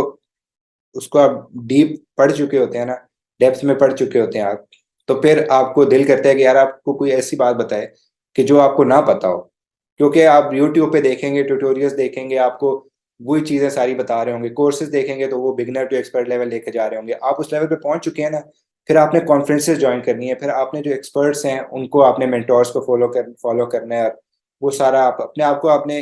उसको आप डीप पढ़ चुके होते हैं ना, डेप्थ में पढ़ चुके होते हैं आप, तो फिर आपको दिल करता है कि यार आपको कोई ऐसी बात बताए कि जो आपको ना पता हो। क्योंकि आप यूट्यूब पे देखेंगे, ट्यूटोरियल्स देखेंगे, आपको वही चीज़ें सारी बता रहे होंगे। कोर्सेज देखेंगे तो वो बिगिनर टू एक्सपर्ट लेवल लेके जा रहे होंगे। आप उस लेवल पे पहुंच चुके हैं ना, फिर आपने कॉन्फ्रेंसेज ज्वाइन करनी है, फिर आपने जो एक्सपर्ट्स हैं उनको, आपने मेंटोर्स को फॉलो करना है। वो सारा आप अपने आप को, आपने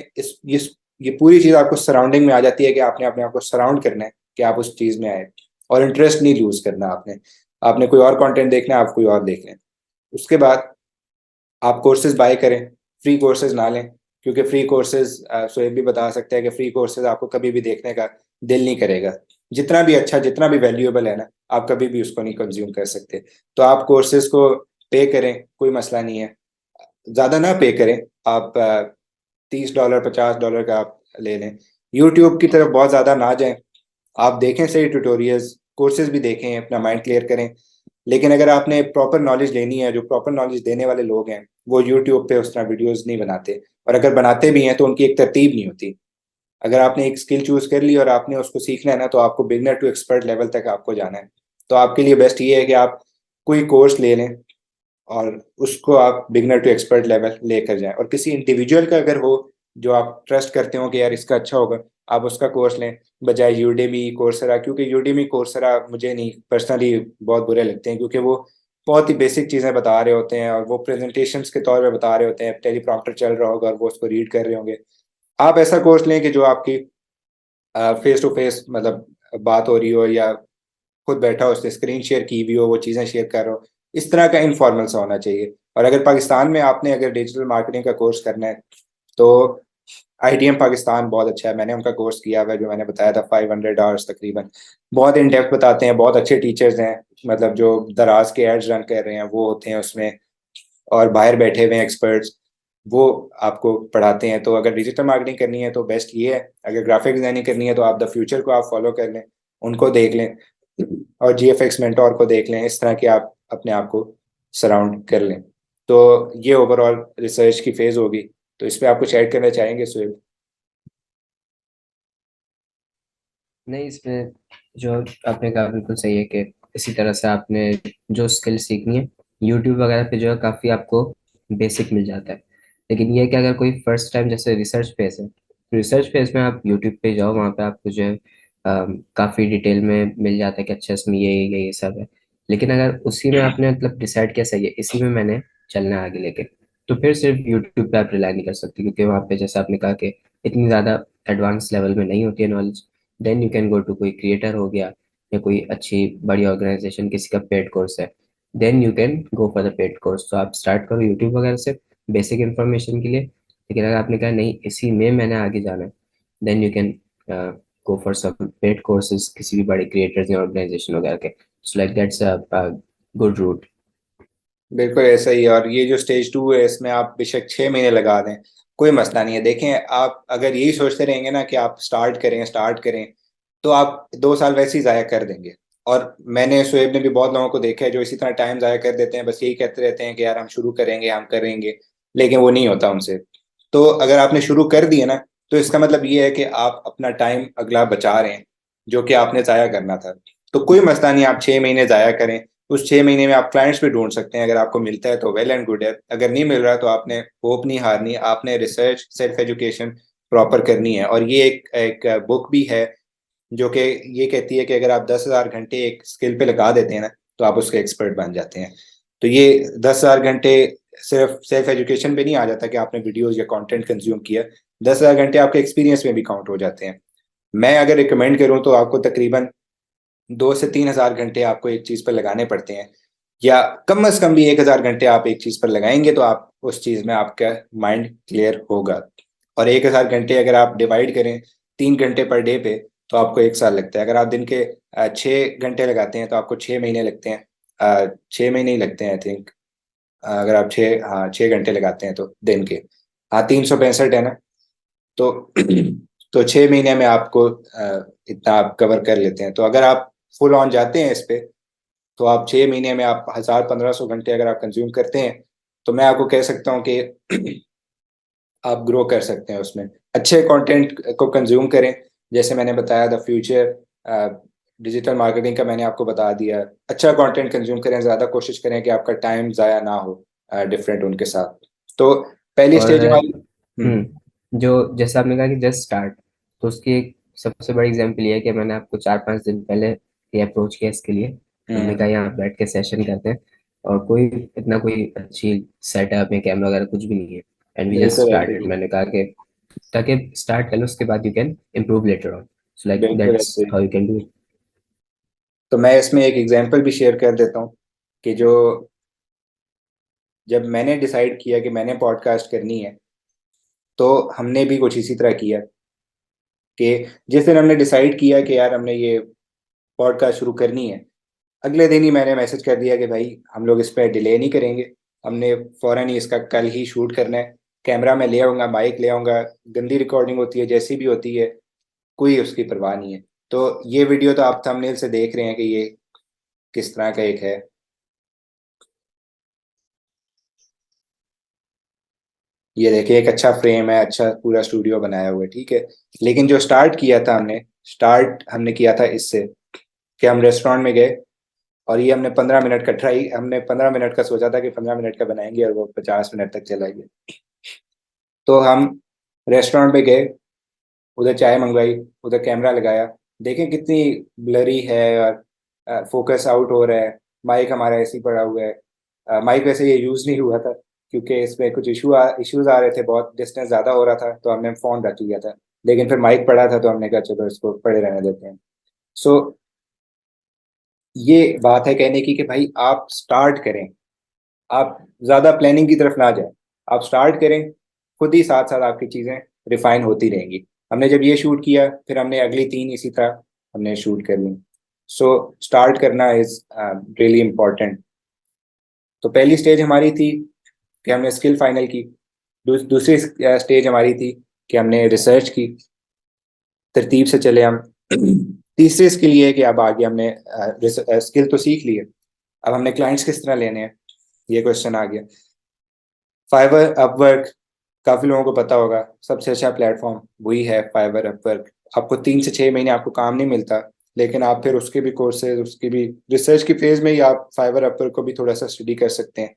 ये पूरी चीज़ आपको सराउंडिंग में आ जाती है कि आपने अपने आप को सराउंड करना है कि आप उस चीज़ में आए। और इंटरेस्ट नहीं लूज करना आपने। आपने कोई और कंटेंट देखना है, आप कोई और देख लें। उसके बाद आप कोर्सेज बाय करें, फ्री कोर्सेज ना लें। क्योंकि फ्री कोर्सेज, शोएब भी बता सकते हैं कि फ्री कोर्सेज आपको कभी भी देखने का दिल नहीं करेगा। जितना भी अच्छा, जितना भी वैल्यूएबल है ना, आप कभी भी उसको नहीं कंज्यूम कर सकते। तो आप कोर्सेज को पे करें, कोई मसला नहीं है। ज़्यादा ना पे करें आप, $30 $50 का आप ले लें। यूट्यूब की तरफ बहुत ज़्यादा ना जाएं। आप देखें सही ट्यूटोरियल्स, कोर्सेज भी देखें, अपना माइंड क्लियर करें। लेकिन अगर आपने प्रॉपर नॉलेज लेनी है, जो प्रॉपर नॉलेज देने वाले लोग हैं, वो यूट्यूब पे उस तरह वीडियोस नहीं बनाते। और अगर बनाते भी हैं तो उनकी एक तरतीब नहीं होती। अगर आपने एक स्किल चूज कर ली और आपने उसको सीखना है ना, तो आपको बिगनर टू एक्सपर्ट लेवल तक आपको जाना है। तो आपके लिए बेस्ट ये है कि आप कोई कोर्स ले लें, और उसको आप बिगनर टू एक्सपर्ट लेवल लेकर जाएं। और किसी इंडिविजुअल का अगर हो, जो आप ट्रस्ट करते हो कि यार इसका अच्छा होगा, आप उसका कोर्स लें, बजाय यूडेमी, कोर्सेरा। क्योंकि यूडेमी, कोर्सेरा मुझे नहीं पर्सनली बहुत बुरे लगते हैं, क्योंकि वो बहुत ही बेसिक चीज़ें बता रहे होते हैं, और वो प्रेजेंटेशंस के तौर पे बता रहे होते हैं। टेलीप्रॉम्प्टर चल रहा होगा और वो उसको रीड कर रहे होंगे। आप ऐसा कोर्स लें कि जो आपकी फेस टू फेस, मतलब बात हो रही हो, या खुद बैठा हो, उससे स्क्रीन शेयर की हुई हो, वो चीज़ें शेयर कर रहा हो। इस तरह का इनफॉर्मल सा होना चाहिए। और अगर पाकिस्तान में आपने अगर डिजिटल मार्केटिंग का कोर्स करना है, तो ITM पाकिस्तान बहुत अच्छा है। मैंने उनका कोर्स किया हुआ है, जो मैंने बताया था, 500 आवर्स तकरीबन। बहुत इन डेप्थ बताते हैं, बहुत अच्छे टीचर्स हैं। मतलब जो दराज के एड्स रन कर रहे हैं वो होते हैं उसमें, और बाहर बैठे हुए हैं एक्सपर्ट्स, वो आपको पढ़ाते हैं। तो अगर डिजिटल मार्केटिंग करनी है तो बेस्ट ये है। अगर ग्राफिक डिजाइनिंग करनी है तो आप द फ्यूचर को आप फॉलो कर लें, उनको देख लें, और GFX मेंटोर को देख लें। इस तरह के आप अपने आप को सराउंड कर लें। तो ये ओवरऑल रिसर्च की फेज़ होगी। तो इस पे आप कुछ ऐड करना चाहेंगे सुहेब? नहीं, इसमें जो आपने कहा बिल्कुल सही है कि इसी तरह से आपने जो स्किल सीखनी है, यूट्यूब वगैरह पे जो है काफ़ी आपको बेसिक मिल जाता है। लेकिन ये है कि अगर कोई फर्स्ट टाइम जैसे रिसर्च फेज है, तो रिसर्च फेज में आप यूट्यूब पे जाओ, वहाँ पे आपको जो है काफ़ी डिटेल में मिल जाता है कि अच्छा इसमें ये सब है। लेकिन अगर उसी में आपने मतलब डिसाइड किया सही है इसी में मैंने चलना है आगे लेके, तो फिर सिर्फ यूट्यूब पे आप रिलाई नहीं कर सकते, क्योंकि वहाँ पे जैसे आपने कहा कि इतनी ज़्यादा एडवांस लेवल में नहीं होती है knowledge. Then you can go to कोई क्रिएटर हो गया, या कोई अच्छी बड़ी ऑर्गेनाइजेशन किसी का पेड कोर्स है, then you can go for the paid course. तो आप स्टार्ट करो यूट्यूब वगैरह से बेसिक इन्फॉर्मेशन के लिए। लेकिन अगर आपने कहा नहीं इसी में मैंने आगे जाना है, then you can go for some paid courses किसी भी बड़े क्रिएटर्स या ऑर्गेनाइजेशन वगैरह के। So like that's a good route. बिल्कुल ऐसा ही है। और ये जो स्टेज 2 है इसमें आप बेशक 6 महीने लगा दें, कोई मसला नहीं है। देखें, आप अगर यही सोचते रहेंगे ना कि आप स्टार्ट करें तो आप 2 साल वैसे ही ज़ाया कर देंगे। और मैंने शोएब ने भी बहुत लोगों को देखा है जो इसी तरह टाइम ज़ाया कर देते हैं, बस यही कहते रहते हैं कि यार हम शुरू करेंगे, हम करेंगे, लेकिन वो नहीं होता उनसे। तो अगर आपने शुरू कर दिया ना, तो इसका मतलब ये है कि आप अपना टाइम अगला बचा रहे हैं जो कि आपने ज़ाया करना था। तो कोई मसला नहीं, आप 6 महीने ज़ाया करें। उस 6 महीने में आप क्लाइंट्स भी ढूंढ सकते हैं, अगर आपको मिलता है तो वेल एंड गुड है, अगर नहीं मिल रहा तो आपने होप नहीं हारनी, आपने रिसर्च सेल्फ एजुकेशन प्रॉपर करनी है। और ये एक बुक भी है जो कि ये कहती है कि अगर आप 10,000 घंटे एक स्किल पे लगा देते हैं ना, तो आप उसके एक्सपर्ट बन जाते हैं। तो ये 10,000 घंटे सिर्फ सेल्फ एजुकेशन पे नहीं आ जाता कि आपने वीडियोज या कंटेंट कंज्यूम किया, 10,000 घंटे आपके एक्सपीरियंस में भी काउंट हो जाते हैं। मैं अगर रिकमेंड करूं तो आपको तकरीबन 2 से 3 हज़ार घंटे आपको एक चीज पर लगाने पड़ते हैं, या कम से कम भी 1,000 घंटे आप एक चीज पर लगाएंगे तो आप उस चीज में आपका माइंड क्लियर होगा। और 1,000 घंटे अगर आप डिवाइड करें 3 घंटे पर डे पे, तो आपको 1 साल लगता है। अगर आप दिन के 6 घंटे लगाते हैं तो आपको 6 महीने लगते हैं। 6 महीने ही लगते हैं आई थिंक। अगर आप 6 घंटे लगाते हैं तो दिन के, हाँ 365 है ना। तो तो 6 महीने में आपको इतना आप कवर कर लेते हैं। तो अगर आप फुल ऑन जाते हैं इस पे, तो आप 6 महीने में आप 1,000 1,500 घंटे अगर आप कंज्यूम करते हैं, तो मैं आपको कह सकता हूँ कि आप ग्रो कर सकते हैं उसमें। अच्छे कंटेंट को कंज्यूम करें, जैसे मैंने बताया द फ्यूचर डिजिटल मार्केटिंग का मैंने आपको बता दिया। अच्छा कंटेंट कंज्यूम करें, ज़्यादा कोशिश करें कि आपका टाइम ज़ाया ना हो डिफरेंट उनके साथ। तो पहली और स्टेज हमारी। जो जैसे आपने कहा कि जस्ट स्टार्ट, तो उसकी एक सबसे बड़ी एग्जांपल ये है कि मैंने आपको 4-5 दिन पहले ये अप्रोच किया इसके लिए। हमने हम्म। कहा यहाँ बैठ के सेशन करते हैं, और कोई इतना कोई अच्छी सेटअप या कैमरा वगैरह कुछ भी नहीं है, एंड वी जस्ट बिल्कुल ऐसे स्टार्टेड। ही। मैंने कहा कि ताकि स्टार्ट कर लो, उसके बाद you can improve later on. So like बिल्कुल दैट्स ऐसे ही। How you can do it. तो मैं इसमें एक एग्जांपल भी शेयर कर देता हूँ कि जो जब मैंने डिसाइड किया कि मैंने पॉडकास्ट करनी है, तो हमने भी कुछ इसी तरह किया कि जिस दिन हमने डिसाइड किया कि यार हमने ये पॉडकास्ट शुरू करनी है, अगले दिन ही मैंने मैसेज कर दिया कि भाई हम लोग इस पर डिले नहीं करेंगे, हमने फ़ौरन ही इसका कल ही शूट करना है। कैमरा मैं ले आऊँगा, माइक ले आऊँगा, गंदी रिकॉर्डिंग होती है जैसी भी होती है, कोई उसकी परवाह नहीं है। तो ये वीडियो तो आप थंबनेल से देख रहे हैं कि ये किस तरह का एक है। ये देखिए, एक अच्छा फ्रेम है, अच्छा पूरा स्टूडियो बनाया हुआ है, ठीक है। लेकिन जो स्टार्ट हमने किया था इससे कि हम रेस्टोरेंट में गए, और ये हमने 15 मिनट का सोचा था कि 15 मिनट का बनाएंगे, और वो 50 मिनट तक चला गया। तो हम रेस्टोरेंट पे गए, उधर चाय मंगवाई, उधर कैमरा लगाया, देखें कितनी ब्लरी है, और फोकस आउट हो रहा है। माइक हमारा ऐसे ही पड़ा हुआ है। माइक वैसे ये यूज़ नहीं हुआ था, क्योंकि इसमें कुछ इश्यूज आ रहे थे, बहुत डिस्टेंस ज़्यादा हो रहा था, तो हमने फ़ोन रख लिया था। लेकिन फिर माइक पड़ा था तो हमने कहा चलो इसको पड़े रहने देते हैं। सो ये बात है कहने की कि भाई आप स्टार्ट करें, आप ज़्यादा प्लानिंग की तरफ ना जाएं, आप स्टार्ट करें, खुद ही साथ साथ आपकी चीज़ें रिफाइन होती रहेंगी। हमने जब ये शूट किया, फिर हमने अगली 3 इसी तरह हमने शूट कर ली। सो स्टार्ट करना इज़ रियली इम्पोर्टेंट। तो पहली स्टेज हमारी थी कि हमने स्किल फाइनल की। दूसरी स्टेज हमारी थी कि हमने रिसर्च की, तरतीब से चले हम। तीसरी स्किल ये है कि अब आगे हमने स्किल तो सीख ली है, अब हमने क्लाइंट्स किस तरह लेने हैं, ये क्वेश्चन आ गया। फाइवर अपवर्क, काफ़ी लोगों को पता होगा, सबसे अच्छा प्लेटफॉर्म वही है फाइवर अपवर्क। आपको 3 से 6 महीने आपको काम नहीं मिलता, लेकिन आप फिर उसके भी कोर्सेज, उसकी भी रिसर्च की फेज में ही आप फाइवर अपवर्क को भी थोड़ा सा स्टडी कर सकते हैं।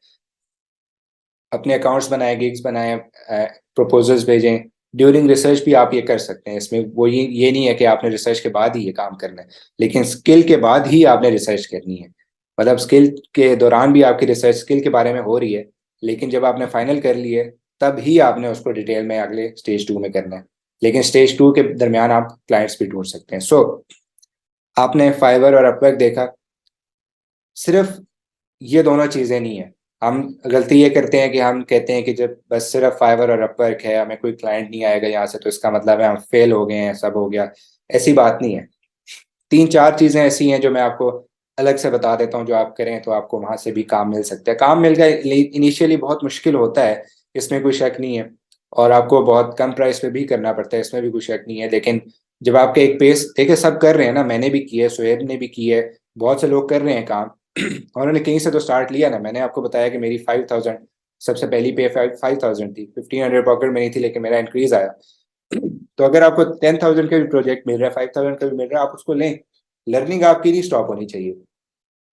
अपने अकाउंट्स बनाए, गिग्स बनाए, प्रपोजल्स भेजें। ड्यूरिंग रिसर्च भी आप ये कर सकते हैं। इसमें वो ये नहीं है कि आपने रिसर्च के बाद ही ये काम करना है, लेकिन स्किल के बाद ही आपने रिसर्च करनी है। मतलब स्किल के दौरान भी आपकी रिसर्च स्किल के बारे में हो रही है, लेकिन जब आपने फाइनल कर ली है तब ही आपने उसको डिटेल में अगले स्टेज 2 में करना है। लेकिन स्टेज 2 के दरमियान आप क्लाइंट्स भी ढूंढ सकते हैं। आपने फाइवर और अपवर्क देखा, सिर्फ ये दोनों चीज़ें नहीं है। हम गलती ये करते हैं कि हम कहते हैं कि जब बस सिर्फ फाइवर और अपवर्क है, हमें कोई क्लाइंट नहीं आएगा यहाँ से, तो इसका मतलब है हम फेल हो गए हैं, सब हो गया। ऐसी बात नहीं है। 3-4 चीज़ें ऐसी हैं जो मैं आपको अलग से बता देता हूँ, जो आप करें तो आपको वहाँ से भी काम मिल सकता है। काम मिल गया, इनिशियली बहुत मुश्किल होता है, इसमें कोई शक नहीं है, और आपको बहुत कम प्राइस पे भी करना पड़ता है, इसमें भी कोई शक नहीं है। लेकिन जब आपके एक पेस देखिए, सब कर रहे हैं ना, मैंने भी की है, सुहेब ने भी की है, बहुत से लोग कर रहे हैं काम। और उन्होंने कहीं से तो स्टार्ट लिया ना। मैंने आपको बताया कि मेरी 5000 सबसे पहली पे 5000 थी, 1500 पॉकेट मनी थी, लेकिन मेरा इंक्रीज आया। तो अगर आपको 10,000 का भी प्रोजेक्ट मिल रहा है, 5000 का भी मिल रहा है, आप उसको लें। लर्निंग आपकी नहीं स्टॉप होनी चाहिए।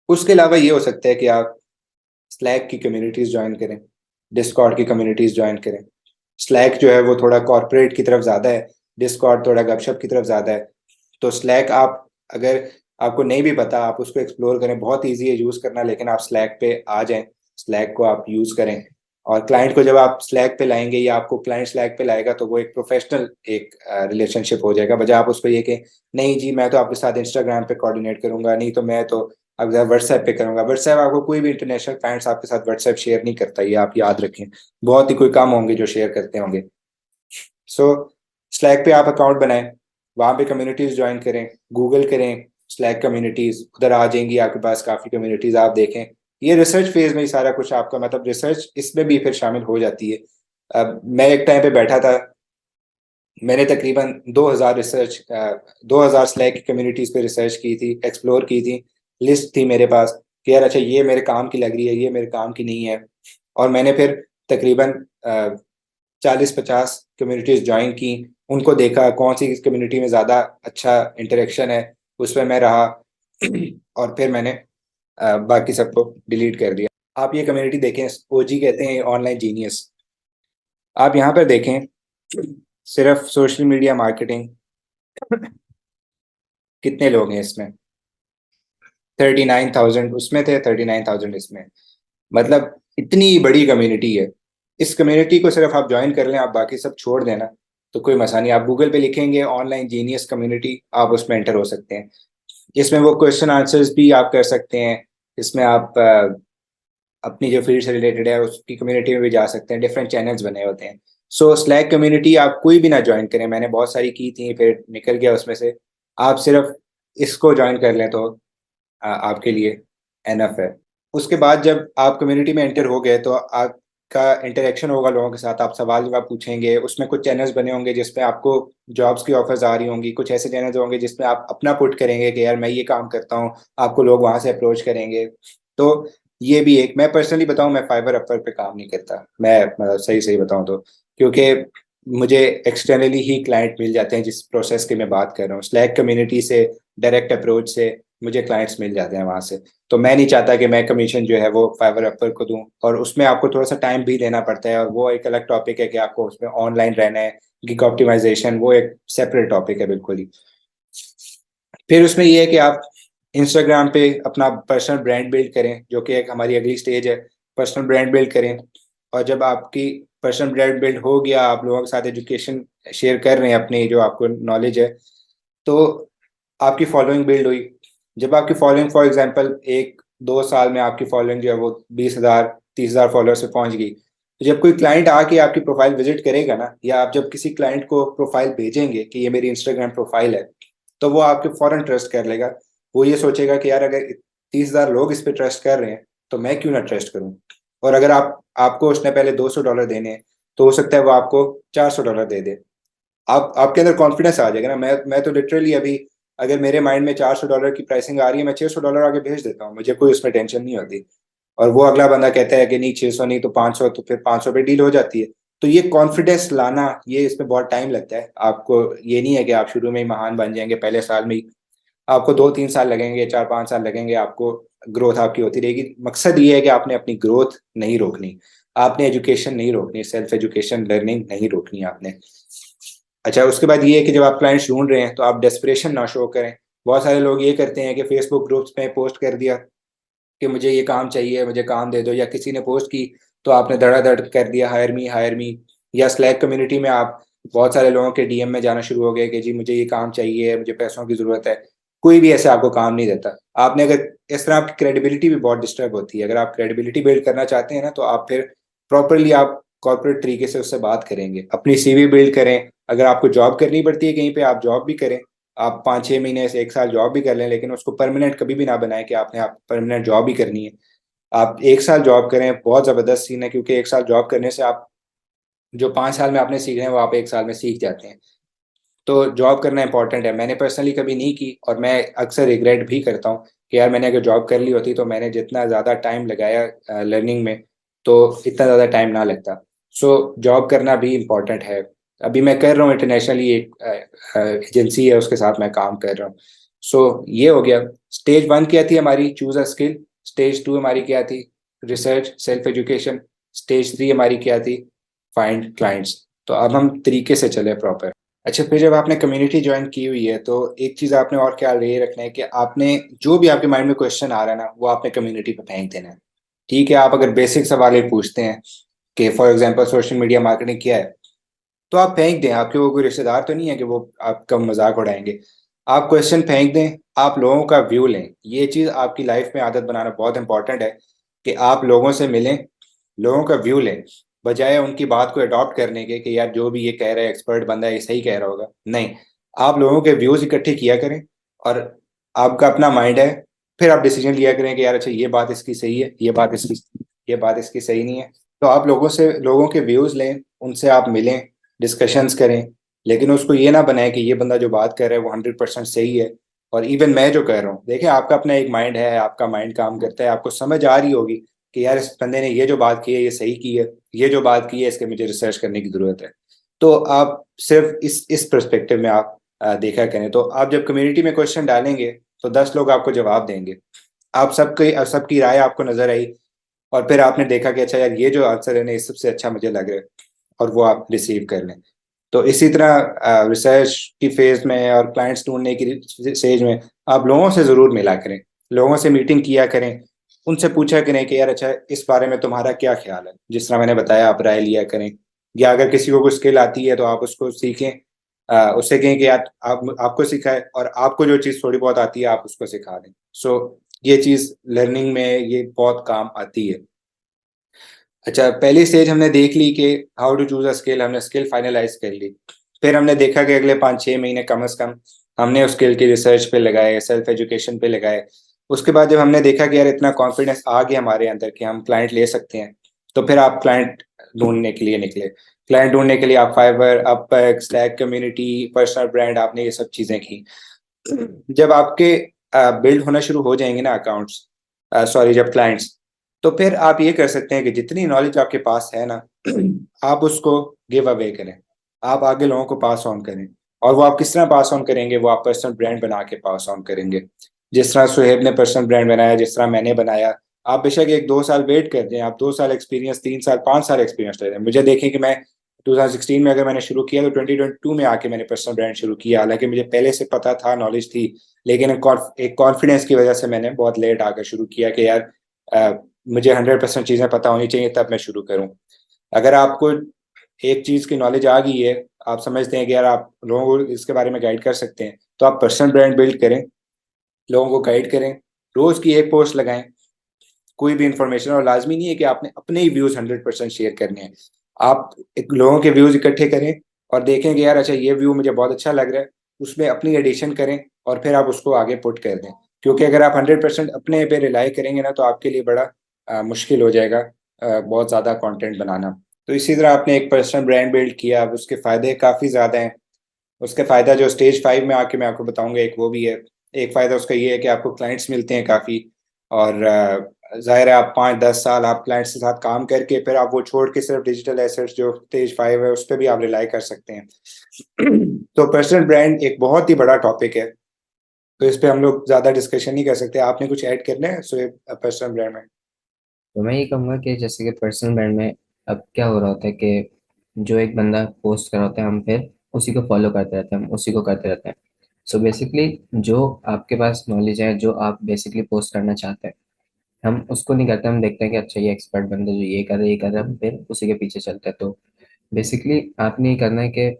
उसके अलावा ये हो सकता है कि आप स्लैक की कम्युनिटीज ज्वाइन करें, डिस्कॉर्ड की कम्युनिटीज ज्वाइन करें। स्लैक जो है वो थोड़ा कॉर्पोरेट की तरफ ज़्यादा है, डिस्कॉर्ड थोड़ा गपशप की तरफ ज़्यादा है। तो स्लैक आप, अगर आपको नहीं भी पता, आप उसको एक्सप्लोर करें, बहुत ईजी है यूज़ करना, लेकिन आप स्लैक पे आ जाएं, स्लैक को आप यूज़ करें। और क्लाइंट को जब आप स्लैक पे लाएंगे या आपको क्लाइंट स्लैक पे लाएगा, तो वो एक प्रोफेशनल एक रिलेशनशिप हो जाएगा, बजाय आप उसको ये कि नहीं जी मैं तो आपके साथ इंस्टाग्राम पे कोऑर्डिनेट करूंगा, नहीं तो मैं तो अब व्हाट्सएप पे करूंगा। व्हाट्सएप आपको कोई भी इंटरनेशनल क्लाइंट्स आपके साथ व्हाट्सएप शेयर नहीं करता, ये आप याद रखें। बहुत ही कोई कम होंगे जो शेयर करते होंगे। सो स्लैक पे आप अकाउंट बनाएं, वहाँ पे कम्युनिटीज ज्वाइन करें, गूगल करें स्लैक कम्युनिटीज, उधर आ जाएंगी आपके पास काफ़ी कम्युनिटीज, आप देखें। ये रिसर्च फेज में ही सारा कुछ आपका, मतलब रिसर्च इसमें भी फिर शामिल हो जाती है। अब मैं एक टाइम पे बैठा था, मैंने तकरीबन 2000 रिसर्च 2000 स्लैक की कम्युनिटीज पे रिसर्च की थी, एक्सप्लोर की थी। लिस्ट थी मेरे पास कि यार अच्छा ये मेरे काम की लग रही है, ये मेरे काम की नहीं है। और मैंने फिर तकरीबन 40-50 कम्युनिटीज ज्वाइन की, उनको देखा कौन सी कम्युनिटी में ज़्यादा अच्छा इंटरेक्शन है, उसमें मैं रहा। और फिर मैंने बाकी सबको डिलीट कर दिया। आप ये कम्युनिटी देखें, ओजी कहते हैं ऑनलाइन जीनियस। आप यहाँ पर देखें, सिर्फ सोशल मीडिया मार्केटिंग, कितने लोग हैं इसमें? 39,000 उसमें थे, 39,000 इसमें। मतलब इतनी बड़ी कम्युनिटी है। इस कम्युनिटी को सिर्फ आप ज्वाइन कर लें, आप बाकी सब छोड़ देना तो कोई मसा नहीं। आप गूगल पे लिखेंगे ऑनलाइन जीनियस कम्युनिटी, आप उसमें एंटर हो सकते हैं। इसमें वो क्वेश्चन आंसर्स भी आप कर सकते हैं। इसमें आप अपनी जो फील्ड से रिलेटेड है उसकी कम्युनिटी में भी जा सकते हैं, डिफरेंट चैनल्स बने होते हैं। सो स्लैक कम्युनिटी आप कोई भी ना ज्वाइन करें, मैंने बहुत सारी की थी फिर निकल गया उसमें से। आप सिर्फ इसको ज्वाइन कर लें तो आपके लिए एनफ है। उसके बाद जब आप कम्युनिटी में एंटर हो गए तो आपका इंटरेक्शन होगा लोगों के साथ, आप सवाल जवाब पूछेंगे, उसमें कुछ चैनल्स बने होंगे जिसमें आपको जॉब्स की ऑफर्स आ रही होंगी, कुछ ऐसे चैनल्स होंगे जिसमें आप अपना पुट करेंगे कि यार मैं ये काम करता हूँ, आपको लोग वहां से अप्रोच करेंगे। तो ये भी एक, मैं पर्सनली बताऊं, मैं फाइबर अपर पे काम नहीं करता, मैं मतलब सही सही बताऊं तो, क्योंकि मुझे एक्सटर्नली ही क्लाइंट मिल जाते हैं। जिस प्रोसेस की मैं बात कर रहा हूँ, स्लैक कम्युनिटी से डायरेक्ट अप्रोच से मुझे क्लाइंट्स मिल जाते हैं वहां से। तो मैं नहीं चाहता कि मैं कमीशन जो है वो फाइवर अपर को दूं, और उसमें आपको थोड़ा सा टाइम भी देना पड़ता है, और वो एक अलग टॉपिक है कि आपको उसमें ऑनलाइन रहना है। गिग ऑप्टिमाइजेशन वो एक सेपरेट टॉपिक है बिल्कुल ही। फिर उसमें ये है कि आप इंस्टाग्राम पे अपना पर्सनल ब्रांड बिल्ड करें, जो कि एक हमारी अगली स्टेज है। पर्सनल ब्रांड बिल्ड करें, और जब आपकी पर्सनल ब्रांड बिल्ड हो गया, आप लोगों के साथ एजुकेशन शेयर कर रहे हैं अपनी, जो आपको नॉलेज है, तो आपकी फॉलोइंग बिल्ड हुई। जब आपकी फॉलोइंग फॉर एग्जांपल 1-2 साल में आपकी फॉलोइंग जो है वो 20,000 30,000 फॉलोअर्स पे पहुंच गई, तो जब कोई क्लाइंट आके आपकी प्रोफाइल विजिट करेगा ना, या आप जब किसी क्लाइंट को प्रोफाइल भेजेंगे कि ये मेरी इंस्टाग्राम प्रोफाइल है, तो वो आपके फॉरन ट्रस्ट कर लेगा। वो ये सोचेगा कि यार अगर 30,000 लोग इस पे ट्रस्ट कर रहे हैं तो मैं क्यों ना ट्रस्ट करूं। और अगर आपको उसने पहले $200 देने हैं, तो हो सकता है वो आपको $400 दे दे। आप आपके अंदर कॉन्फिडेंस आ जाएगा ना। मैं तो लिटरली अभी, अगर मेरे माइंड में $400 की प्राइसिंग आ रही है, मैं $600 आगे भेज देता हूँ, मुझे कोई उसमें टेंशन नहीं होती। और वो अगला बंदा कहता है कि नहीं 600 नहीं तो 500, तो फिर 500 पे डील हो जाती है। तो ये कॉन्फिडेंस लाना, ये इसमें बहुत टाइम लगता है आपको। ये नहीं है कि आप शुरू में ही महान बन जाएंगे पहले साल में ही। आपको 2-3 साल लगेंगे, 4-5 साल लगेंगे, आपको ग्रोथ आपकी होती रहेगी। मकसद ये है कि आपने अपनी ग्रोथ नहीं रोकनी। आपने एजुकेशन नहीं रोकनी, सेल्फ एजुकेशन लर्निंग नहीं रोकनी आपने। अच्छा, उसके बाद ये है कि जब आप क्लाइंट्स ढूंढ रहे हैं तो आप डेस्परेशन ना शो करें। बहुत सारे लोग ये करते हैं कि फेसबुक ग्रुप्स में पोस्ट कर दिया कि मुझे ये काम चाहिए, मुझे काम दे दो, या किसी ने पोस्ट की तो आपने धड़ाधड़ कर दिया हायर मी। या स्लैक कम्युनिटी में आप बहुत सारे लोगों के डीएम में जाना शुरू हो गए कि जी मुझे ये काम चाहिए, मुझे पैसों की ज़रूरत है। कोई भी ऐसे आपको काम नहीं देता। आपने अगर इस तरह आपकी क्रेडिबिलिटी भी बहुत डिस्टर्ब होती है। अगर आप क्रेडिबिलिटी बिल्ड करना चाहते हैं ना, तो आप फिर प्रॉपरली आप कॉर्पोरेट तरीके से उससे बात करेंगे, अपनी सीवी बिल्ड करें। अगर आपको जॉब करनी पड़ती है कहीं पे, आप जॉब भी करें। आप 5-6 महीने से 1 साल जॉब भी कर लें, लेकिन उसको परमानेंट कभी भी ना बनाएं कि आपने आप परमानेंट जॉब ही करनी है। आप 1 साल जॉब करें, बहुत ज़बरदस्त सीन है, क्योंकि 1 साल जॉब करने से आप जो 5 साल में आपने सीखना है वो आप 1 साल में सीख जाते हैं। तो जॉब करना इंपॉर्टेंट है। मैंने पर्सनली कभी नहीं की और मैं अक्सर रिग्रेट भी करता हूँ कि यार मैंने अगर जॉब कर ली होती तो मैंने जितना ज़्यादा टाइम लगाया लर्निंग में, तो इतना ज़्यादा टाइम ना लगता। सो जॉब करना भी इम्पॉर्टेंट है। अभी मैं कर रहा हूँ इंटरनेशनली, एक एजेंसी है उसके साथ मैं काम कर रहा हूँ। सो ये हो गया। स्टेज 1 क्या थी हमारी, चूज अ स्किल। स्टेज 2 हमारी क्या थी, रिसर्च सेल्फ एजुकेशन। स्टेज 3 हमारी क्या थी, फाइंड क्लाइंट्स। तो अब हम तरीके से चले प्रॉपर। अच्छा, फिर जब आपने कम्युनिटी ज्वाइन की हुई है तो एक चीज़ आपने और ख्याल ये रखना है कि आपने जो भी आपके माइंड में क्वेश्चन आ रहा है ना, वो आपने कम्युनिटी पे फेंक देना है। ठीक है, आप अगर बेसिक सवाल ही पूछते हैं कि for example social media marketing क्या है, तो आप फेंक दें। आपके वो कोई रिश्तेदार तो नहीं है कि वो आपका मजाक उड़ाएंगे। आप क्वेश्चन फेंक दें, आप लोगों का व्यू लें। ये चीज़ आपकी लाइफ में आदत बनाना बहुत इंपॉर्टेंट है कि आप लोगों से मिलें, लोगों का व्यू लें, बजाय उनकी बात को अडॉप्ट करने के कि यार जो भी ये कह रहा है एक्सपर्ट बंदा है, ये सही कह रहा होगा। नहीं, आप लोगों के व्यूज़ इकट्ठे किया करें और आपका अपना माइंड है, फिर आप डिसीजन लिया करें कि यार अच्छा ये बात इसकी सही है, ये बात इसकी सही नहीं है। तो आप लोगों के व्यूज़ लें, उनसे आप मिलें, डिस्कशंस करें, लेकिन उसको ये ना बनाएं कि ये बंदा जो बात कर रहा है वो 100% सही है और इवन मैं जो कह रहा हूँ। देखिए, आपका अपना एक माइंड है, आपका माइंड काम करता है, आपको समझ आ रही होगी कि यार इस बंदे ने ये जो बात की है ये सही की है, ये जो बात की है इसके मुझे रिसर्च करने की ज़रूरत है। तो आप सिर्फ इस पर्सपेक्टिव में आप देखा करें। तो आप जब कम्युनिटी में क्वेश्चन डालेंगे तो 10 लोग आपको जवाब देंगे। आप सबकी राय आपको नज़र आई और फिर आपने देखा कि अच्छा यार ये जो आंसर है ना, ये सबसे अच्छा मुझे लग रहा है, और वो आप रिसीव कर लें। तो इसी तरह रिसर्च की फेज़ में और क्लाइंट्स ढूँढने की स्टेज में आप लोगों से ज़रूर मिला करें, लोगों से मीटिंग किया करें, उनसे पूछा करें कि यार अच्छा इस बारे में तुम्हारा क्या ख़्याल है? जिस तरह मैंने बताया आप राय लिया करें, या अगर किसी को कोई स्किल आती है तो आप उसको सीखें। उससे कहें कि यार आप आपको सिखाएँ और आपको जो चीज़ थोड़ी बहुत आती है आप उसको सिखा दें। सो ये चीज़ लर्निंग में ये बहुत काम आती है। अच्छा, पहली स्टेज हमने देख ली कि how to choose a skill, हमने स्किल फाइनलाइज़ कर ली। फिर हमने देखा कि अगले 5-6 महीने कम से कम हमने उस स्किल की रिसर्च पे लगाए, सेल्फ एजुकेशन पे लगाए। उसके बाद जब हमने देखा कि यार इतना कॉन्फिडेंस आ गया हमारे अंदर कि हम क्लाइंट ले सकते हैं, तो फिर आप क्लाइंट ढूँढने के लिए निकले। क्लाइंट ढूँढने के लिए आप Fiverr, Upwork, Slack community, personal brand, आपने ये सब चीज़ें की। जब आपके बिल्ड होना शुरू हो जाएँगे ना अकाउंट्स, सॉरी, जब क्लाइंट्स, तो फिर आप ये कर सकते हैं कि जितनी नॉलेज आपके पास है ना, आप उसको गिव अवे करें। आप आगे लोगों को पास ऑन करें। और वो आप किस तरह पास ऑन करेंगे, वो आप पर्सनल ब्रांड बना के पास ऑन करेंगे। जिस तरह सुहेब ने पर्सनल ब्रांड बनाया, जिस तरह मैंने बनाया। आप बेशक 1-2 साल वेट कर दें, आप 2 साल एक्सपीरियंस, 3 साल, 5 साल एक्सपीरियंस ले लें। मुझे देखें कि मैं 2016 में अगर मैंने शुरू किया तो 2022 में आके मैंने पर्सनल ब्रांड शुरू किया। हालाँकि मुझे पहले से पता था, नॉलेज थी, लेकिन एक कॉन्फिडेंस की वजह से मैंने बहुत लेट आकर शुरू किया कि यार अ, मुझे 100% चीज़ें पता होनी चाहिए तब मैं शुरू करूँ। अगर आपको एक चीज़ की नॉलेज आ गई है, आप समझते हैं कि यार आप लोगों को इसके बारे में गाइड कर सकते हैं, तो आप पर्सनल ब्रांड बिल्ड करें, लोगों को गाइड करें, रोज़ की 1 पोस्ट लगाएँ, कोई भी इन्फॉर्मेशन। और लाज़मी नहीं है कि आपने अपने ही व्यूज़ 100% शेयर करने हैं। आप एक लोगों के व्यूज़ इकट्ठे करें और देखें कि यार अच्छा ये व्यू मुझे बहुत अच्छा लग रहा है, उसमें अपनी एडिशन करें और फिर आप उसको आगे पुट कर दें। क्योंकि अगर आप 100% अपने पे रिलाई करेंगे ना, तो आपके लिए बड़ा मुश्किल हो जाएगा बहुत ज़्यादा कंटेंट बनाना। तो इसी तरह आपने एक पर्सनल ब्रांड बिल्ड किया, अब उसके फ़ायदे काफ़ी ज़्यादा हैं। उसका फ़ायदा जो स्टेज 5 में आके मैं आपको बताऊँगा, एक वो भी है। एक फ़ायदा उसका ये है कि आपको क्लाइंट्स मिलते हैं काफ़ी, और ज़ाहिर है आप 5-10 साल आप क्लाइंट्स के साथ काम करके फिर आप वो छोड़ के सिर्फ़ डिजिटल एसेट्स जो स्टेज 5 है उस पे भी आप रिलाई कर सकते हैं। तो पर्सनल ब्रांड एक बहुत ही बड़ा टॉपिक है, तो इस पे हम लोग ज़्यादा डिस्कशन नहीं कर सकते। आपने कुछ ऐड करना है सोएब पर्सनल ब्रांड में? तो मैं ये कहूँगा कि जैसे कि पर्सनल ब्रांड में अब क्या हो रहा होता है कि जो एक बंदा पोस्ट कर रहा होता है, हम फिर उसी को फॉलो करते रहते हैं, हम उसी को करते रहते हैं। सो बेसिकली जो आपके पास नॉलेज है, जो आप बेसिकली पोस्ट करना चाहते हैं, हम उसको नहीं करते। हम देखते हैं कि अच्छा ये एक्सपर्ट बंदा जो ये कर रहे ये कर रहा है, हम फिर उसी के पीछे चलते हैं। तो बेसिकली आपने ये करना है कि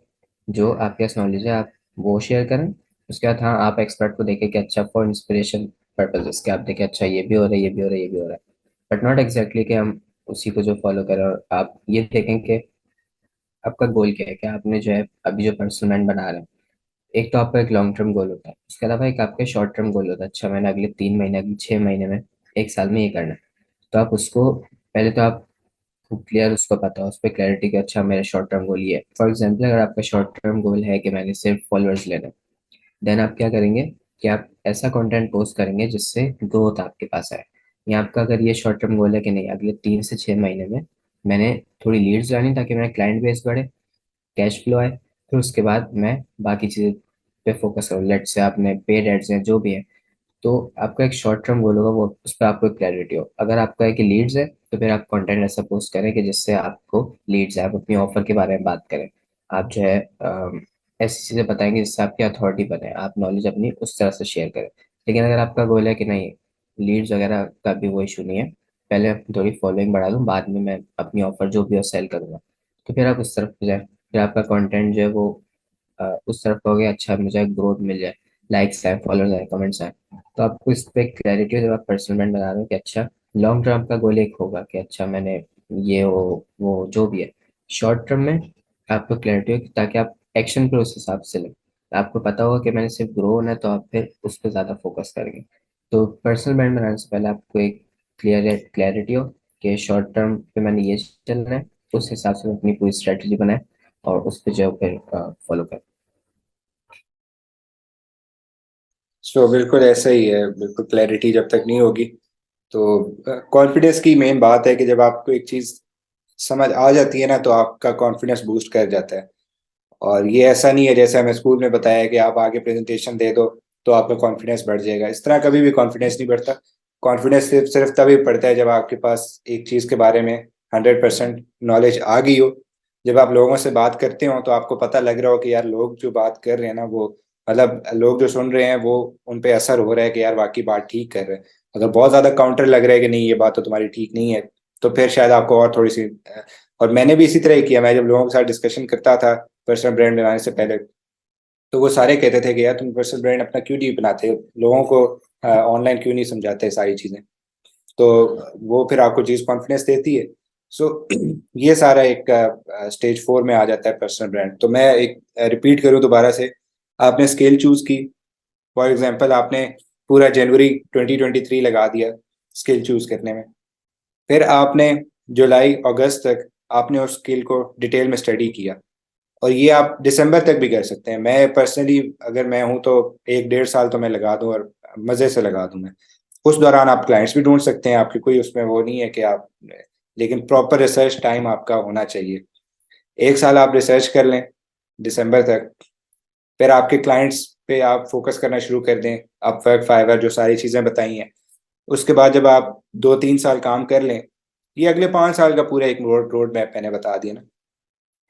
जो आपके पास नॉलेज है आप वो शेयर करें। उसके बाद हाँ, आप एक्सपर्ट को देखें कि अच्छा फॉर इंस्पिरेशन पर्पजेस कि आप देखें अच्छा ये भी हो रहा है, ये भी हो रहा है, ये भी हो रहा है, बट नॉट एग्जैक्टली कि हम उसी को जो फॉलो करें। और आप ये देखें कि आपका गोल क्या है, कि आपने जो है अभी जो पर्सनल ब्रांड बना रहे हैं, एक तो आपका एक लॉन्ग टर्म गोल होता है, उसके अलावा एक आपका शॉर्ट टर्म गोल होता है। अच्छा मैंने अगले 3 महीने, अगले 6 महीने में, एक साल में ये करना है। तो आप उसको पहले तो आप खूब क्लियर उसको पता हो, उस पर क्लैरिटी कि अच्छा मेरा शॉर्ट टर्म गोल ये है। फॉर एग्जाम्पल अगर आपका शॉर्ट टर्म गोल है कि मैंने सिर्फ फॉलोअर्स लेना है, देन आप क्या करेंगे कि आप ऐसा कंटेंट पोस्ट करेंगे जिससे ग्रोथ आपके पास आए। या आपका अगर ये शॉर्ट टर्म गोल है कि नहीं, अगले 3 से 6 महीने में मैंने थोड़ी लीड्स लानी ताकि मेरा क्लाइंट बेस बढ़े, कैश फ्लो आए, फिर उसके बाद मैं बाकी चीज़ें पे फोकस करूँ। लेट से आपने पेड एड्स हैं जो भी है, तो आपका एक शॉर्ट टर्म गोल होगा, वो उस पर आपको क्लैरिटी हो। अगर आपका एक लीड्स है तो फिर आप कंटेंट ऐसा पोस्ट करें कि जिससे आपको लीड्स है, आप अपनी ऑफर के बारे में बात करें, आप जो है ऐसी चीज़ें बताएंगे जिससे आपकी अथॉरिटी बने, आप नॉलेज अपनी उस तरह से शेयर करें। लेकिन अगर आपका गोल है कि नहीं, लीड्स वगैरह का भी वो इशू नहीं है, पहले थोड़ी फॉलोइंग बढ़ा लूँ, बाद में मैं अपनी ऑफर जो भी है सेल करूँगा, तो फिर आप उस तरफ जाए। फिर आपका कंटेंट जो है वो उस तरफ हो गया, अच्छा मुझे ग्रोथ मिल जाए, लाइक्स आए, फॉलोअर्स आए, कमेंट्स आए। तो आपको इस पे क्लैरिटी हो जब आप पर्सनल ब्रांड बना रहे हो कि अच्छा लॉन्ग टर्म का गोल एक होगा कि अच्छा मैंने ये वो जो भी है। शॉर्ट टर्म में आपको क्लैरिटी हो ताकि आप एक्शन पे उस हिसाब से लें। आपको पता होगा कि मैंने सिर्फ ग्रो होना है, तो आप फिर उस पर ज़्यादा फोकस करेंगे। तो पर्सनल ब्रांड बनाने से पहले आपको एक क्लैरिटी हो कि शॉर्ट टर्म पे मैंने ये चलना है, उस हिसाब से मैं अपनी पूरी स्ट्रेटजी बनाए और उस पर जो है फिर फॉलो करें। सो बिल्कुल ऐसा ही है, बिल्कुल क्लैरिटी जब तक नहीं होगी तो कॉन्फिडेंस की मेन बात है कि जब आपको एक चीज समझ आ जाती है ना तो आपका कॉन्फिडेंस बूस्ट कर जाता है। और ये ऐसा नहीं है जैसे हमें स्कूल में बताया कि आप आगे प्रेजेंटेशन दे दो तो आपका कॉन्फिडेंस बढ़ जाएगा। इस तरह कभी भी कॉन्फिडेंस नहीं बढ़ता। कॉन्फिडेंस सिर्फ सिर्फ तभी बढ़ता है जब आपके पास एक चीज़ के बारे में 100% नॉलेज आ गई हो। जब आप लोगों से बात करते हो तो आपको पता लग रहा हो कि यार लोग जो बात कर रहे हैं ना, वो मतलब लोग जो सुन रहे हैं वो उन पे असर हो रहा है कि यार वाकई बात ठीक कर रहे हैं। अगर बहुत ज़्यादा काउंटर लग रहा है कि नहीं ये बात तो तुम्हारी ठीक नहीं है, तो फिर शायद आपको और थोड़ी सी और मैंने भी इसी तरह ही किया। मैं जब लोगों के साथ डिस्कशन करता था पर्सनल ब्रांड बनाने से पहले, तो वो सारे कहते थे कि यार तुम पर्सनल ब्रांड अपना क्यों नहीं बनाते, लोगों को ऑनलाइन क्यों नहीं समझाते सारी चीज़ें। तो वो फिर आपको चीज़ कॉन्फिडेंस देती है। सो ये सारा एक स्टेज 4 में आ जाता है पर्सनल ब्रांड। तो मैं एक रिपीट करूँ दोबारा से, आपने स्केल चूज़ की। फॉर एग्जांपल आपने पूरा जनवरी 2023 लगा दिया स्किल चूज़ करने में। फिर आपने जुलाई अगस्त तक आपने उस स्किल को डिटेल में स्टडी किया। और ये आप दिसंबर तक भी कर सकते हैं। मैं पर्सनली अगर मैं हूँ तो 1 डेढ़ साल तो मैं लगा दूँ और मज़े से लगा दूँ मैं। उस दौरान आप क्लाइंट्स भी ढूंढ सकते हैं, आपकी कोई उसमें वो नहीं है कि आप, लेकिन प्रॉपर रिसर्च टाइम आपका होना चाहिए। 1 साल आप रिसर्च कर लें दिसंबर तक, फिर आपके क्लाइंट्स पे आप फोकस करना शुरू कर दें, अपवर्क, फाइवर जो सारी चीज़ें बताई हैं। उसके बाद जब आप 2-3 साल काम कर लें, ये अगले 5 साल का पूरा एक रोड मैप मैंने बता दिया ना।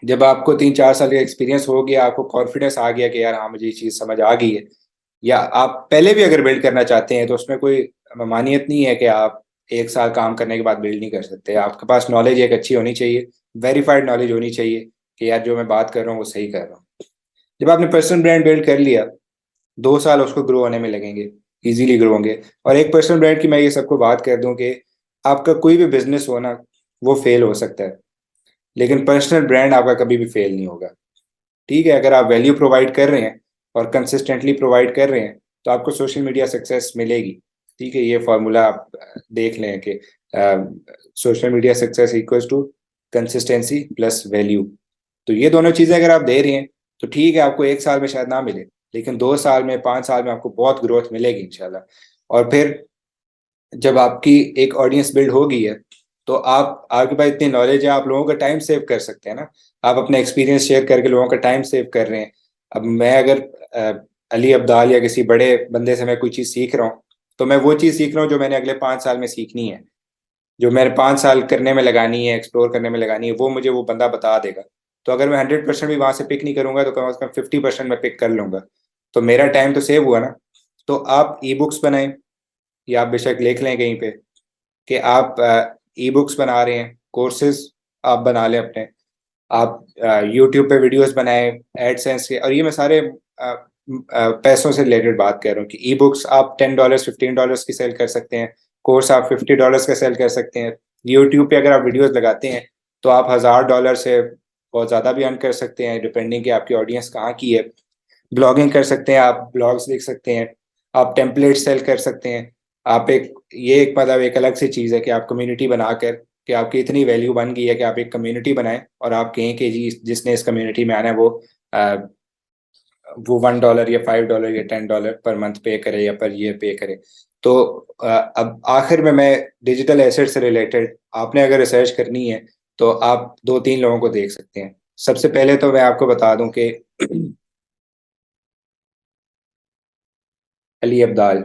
जब आपको 3-4 साल का एक्सपीरियंस हो गया, आपको कॉन्फिडेंस आ गया कि यार हाँ मुझे ये चीज़ समझ आ गई है, या आप पहले भी अगर बिल्ड करना चाहते हैं तो उसमें कोई मानियत नहीं है कि आप 1 साल काम करने के बाद बिल्ड नहीं कर सकते। आपके पास नॉलेज एक अच्छी होनी चाहिए, वेरीफाइड नॉलेज होनी चाहिए कि यार जो मैं बात कर रहा हूँ वो सही कर रहा हूँ। जब आपने पर्सनल ब्रांड बिल्ड कर लिया, 2 साल उसको ग्रो होने में लगेंगे, इजीली ग्रो होंगे। और एक पर्सनल ब्रांड की मैं ये सबको बात कर दूं कि आपका कोई भी बिजनेस हो ना, वो फेल हो सकता है, लेकिन पर्सनल ब्रांड आपका कभी भी फेल नहीं होगा। ठीक है, अगर आप वैल्यू प्रोवाइड कर रहे हैं और कंसिस्टेंटली प्रोवाइड कर रहे हैं तो आपको सोशल मीडिया सक्सेस मिलेगी। ठीक है, ये फॉर्मूला आप देख लें कि social media success equals to consistency plus value. तो ये दोनों चीज़ें अगर आप दे रही हैं तो ठीक है, आपको 1 साल में शायद ना मिले, लेकिन 2 साल में, 5 साल में आपको बहुत ग्रोथ मिलेगी इंशाल्लाह। और फिर जब आपकी एक ऑडियंस बिल्ड हो गई है तो आप, आपके पास इतनी नॉलेज है, आप लोगों का टाइम सेव कर सकते हैं ना। आप अपने एक्सपीरियंस शेयर करके लोगों का टाइम सेव कर रहे हैं। अब मैं अगर अली अब्दाल या किसी बड़े बंदे से मैं कोई चीज़ सीख रहा हूँ, तो मैं वो चीज़ सीख रहा हूँ जो मैंने अगले 5 साल में सीखनी है। जो मेरे 5 साल करने में लगानी है, एक्सप्लोर करने में लगानी है, वो मुझे वो बंदा बता देगा। तो अगर मैं 100% भी वहां से पिक नहीं करूंगा तो कम से कम 50% मैं पिक कर लूंगा। तो मेरा टाइम तो सेव हुआ ना। तो आप ई बुक्स बनाएं, या आप बेशक लिख लें कहीं पे कि आप ई बुक्स बना रहे हैं, कोर्सेज आप बना लें अपने। आप यूट्यूब पे वीडियोस बनाएं एडसेंस के। और ये मैं सारे पैसों से रिलेटेड बात कर रहा हूँ कि ई बुक्स आप $10 $15 की सेल कर सकते हैं, कोर्स आप $50 का सेल कर सकते हैं। यूट्यूब पे अगर आप वीडियोस लगाते हैं तो आप $1000 से बहुत ज़्यादा भी अर्न कर सकते हैं, डिपेंडिंग कि आपकी ऑडियंस कहाँ की है। ब्लॉगिंग कर सकते हैं, आप ब्लॉग्स लिख सकते हैं, आप टेम्पलेट सेल कर सकते हैं। आप एक ये एक मतलब एक अलग सी चीज़ है कि आप कम्युनिटी बनाकर, कि आपकी इतनी वैल्यू बन गई है कि आप एक कम्युनिटी बनाएं और आप कहें कि जी जिसने इस कम्युनिटी में आना है वो $1 या $5 या $10 पर मंथ पे करे या पर ईयर पे करे। तो अब आखिर में मैं डिजिटल एसेट से रिलेटेड आपने अगर रिसर्च करनी है तो आप 2-3 लोगों को देख सकते हैं। सबसे पहले तो मैं आपको बता दूं कि अली अब्दाल,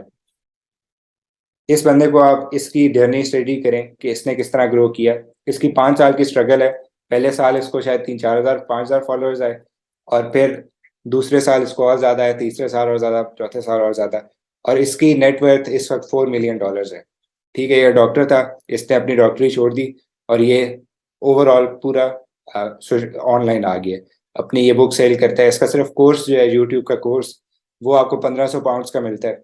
इस बंदे को आप इसकी जर्नी स्टडी करें कि इसने किस तरह ग्रो किया। इसकी 5 साल की स्ट्रगल है। पहले साल इसको शायद 3-4 हज़ार 5 हज़ार फॉलोअर्स आए, और फिर दूसरे साल इसको और ज़्यादा है, तीसरे साल और ज़्यादा, चौथे साल और ज़्यादा। और इसकी नेटवर्थ इस वक्त $4 मिलियन है। ठीक है, ये डॉक्टर था, इसने अपनी डॉक्टरी छोड़ दी और ये ओवरऑल पूरा ऑनलाइन आ गया। अपनी ये बुक सेल करता है। इसका सिर्फ कोर्स जो है यूट्यूब का कोर्स, वो आपको £1500 का मिलता है।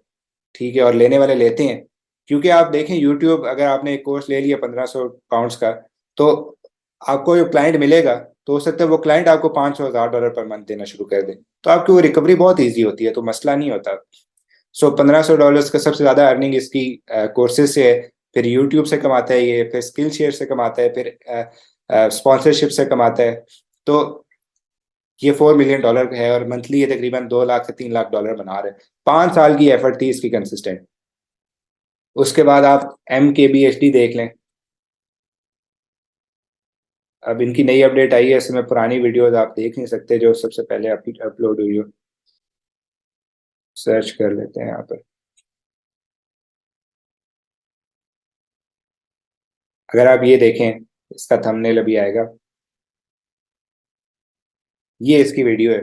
ठीक है, और लेने वाले लेते हैं, क्योंकि आप देखें यूट्यूब, अगर आपने एक कोर्स ले लिया £1500 का, तो आपको जो क्लाइंट मिलेगा तो हो सकता है वो क्लाइंट आपको $500-1000 पर मंथ देना शुरू कर दे। तो आपकी वो रिकवरी बहुत ईजी होती है, तो मसला नहीं होता। सो $1500 का सबसे ज्यादा अर्निंग इसकी कोर्सेज से है। फिर यूट्यूब से कमाता है ये, फिर स्किल शेयर से कमाता है, फिर स्पॉन्सरशिप से कमाता है। तो ये $4 मिलियन है और मंथली ये तकरीबन 2 लाख से $3 लाख बना रहे हैं। 5 साल की एफर्ट थी इसकी कंसिस्टेंट। उसके बाद आप MKBHD देख लें। अब इनकी नई अपडेट आई है, इसमें पुरानी वीडियोस आप देख नहीं सकते जो सबसे पहले अपलोड हुई हो। सर्च कर लेते हैं यहाँ पर। अगर आप ये देखें, इसका थंबनेल अभी आएगा, ये इसकी वीडियो है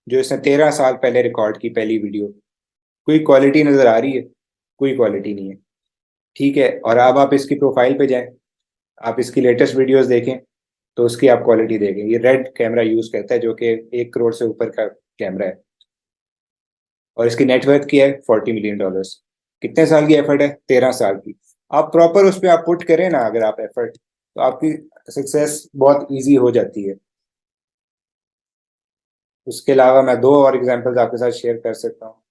जो इसने 13 साल पहले रिकॉर्ड की, पहली वीडियो। कोई क्वालिटी नजर आ रही है? कोई क्वालिटी नहीं है। ठीक है, और अब आप इसकी प्रोफाइल पे जाएं, आप इसकी लेटेस्ट वीडियोस देखें तो उसकी आप क्वालिटी देखें। ये रेड कैमरा यूज करता है जो कि 1 करोड़ से ऊपर का कैमरा है, और इसकी नेटवर्थ की है $40 मिलियन। कितने साल की एफर्ट है? 13 साल की। आप प्रॉपर उस पर आप पुट करें ना अगर आप एफर्ट, तो आपकी सक्सेस बहुत इजी हो जाती है। उसके अलावा मैं 2 और एग्जांपल्स आपके साथ शेयर कर सकता हूँ।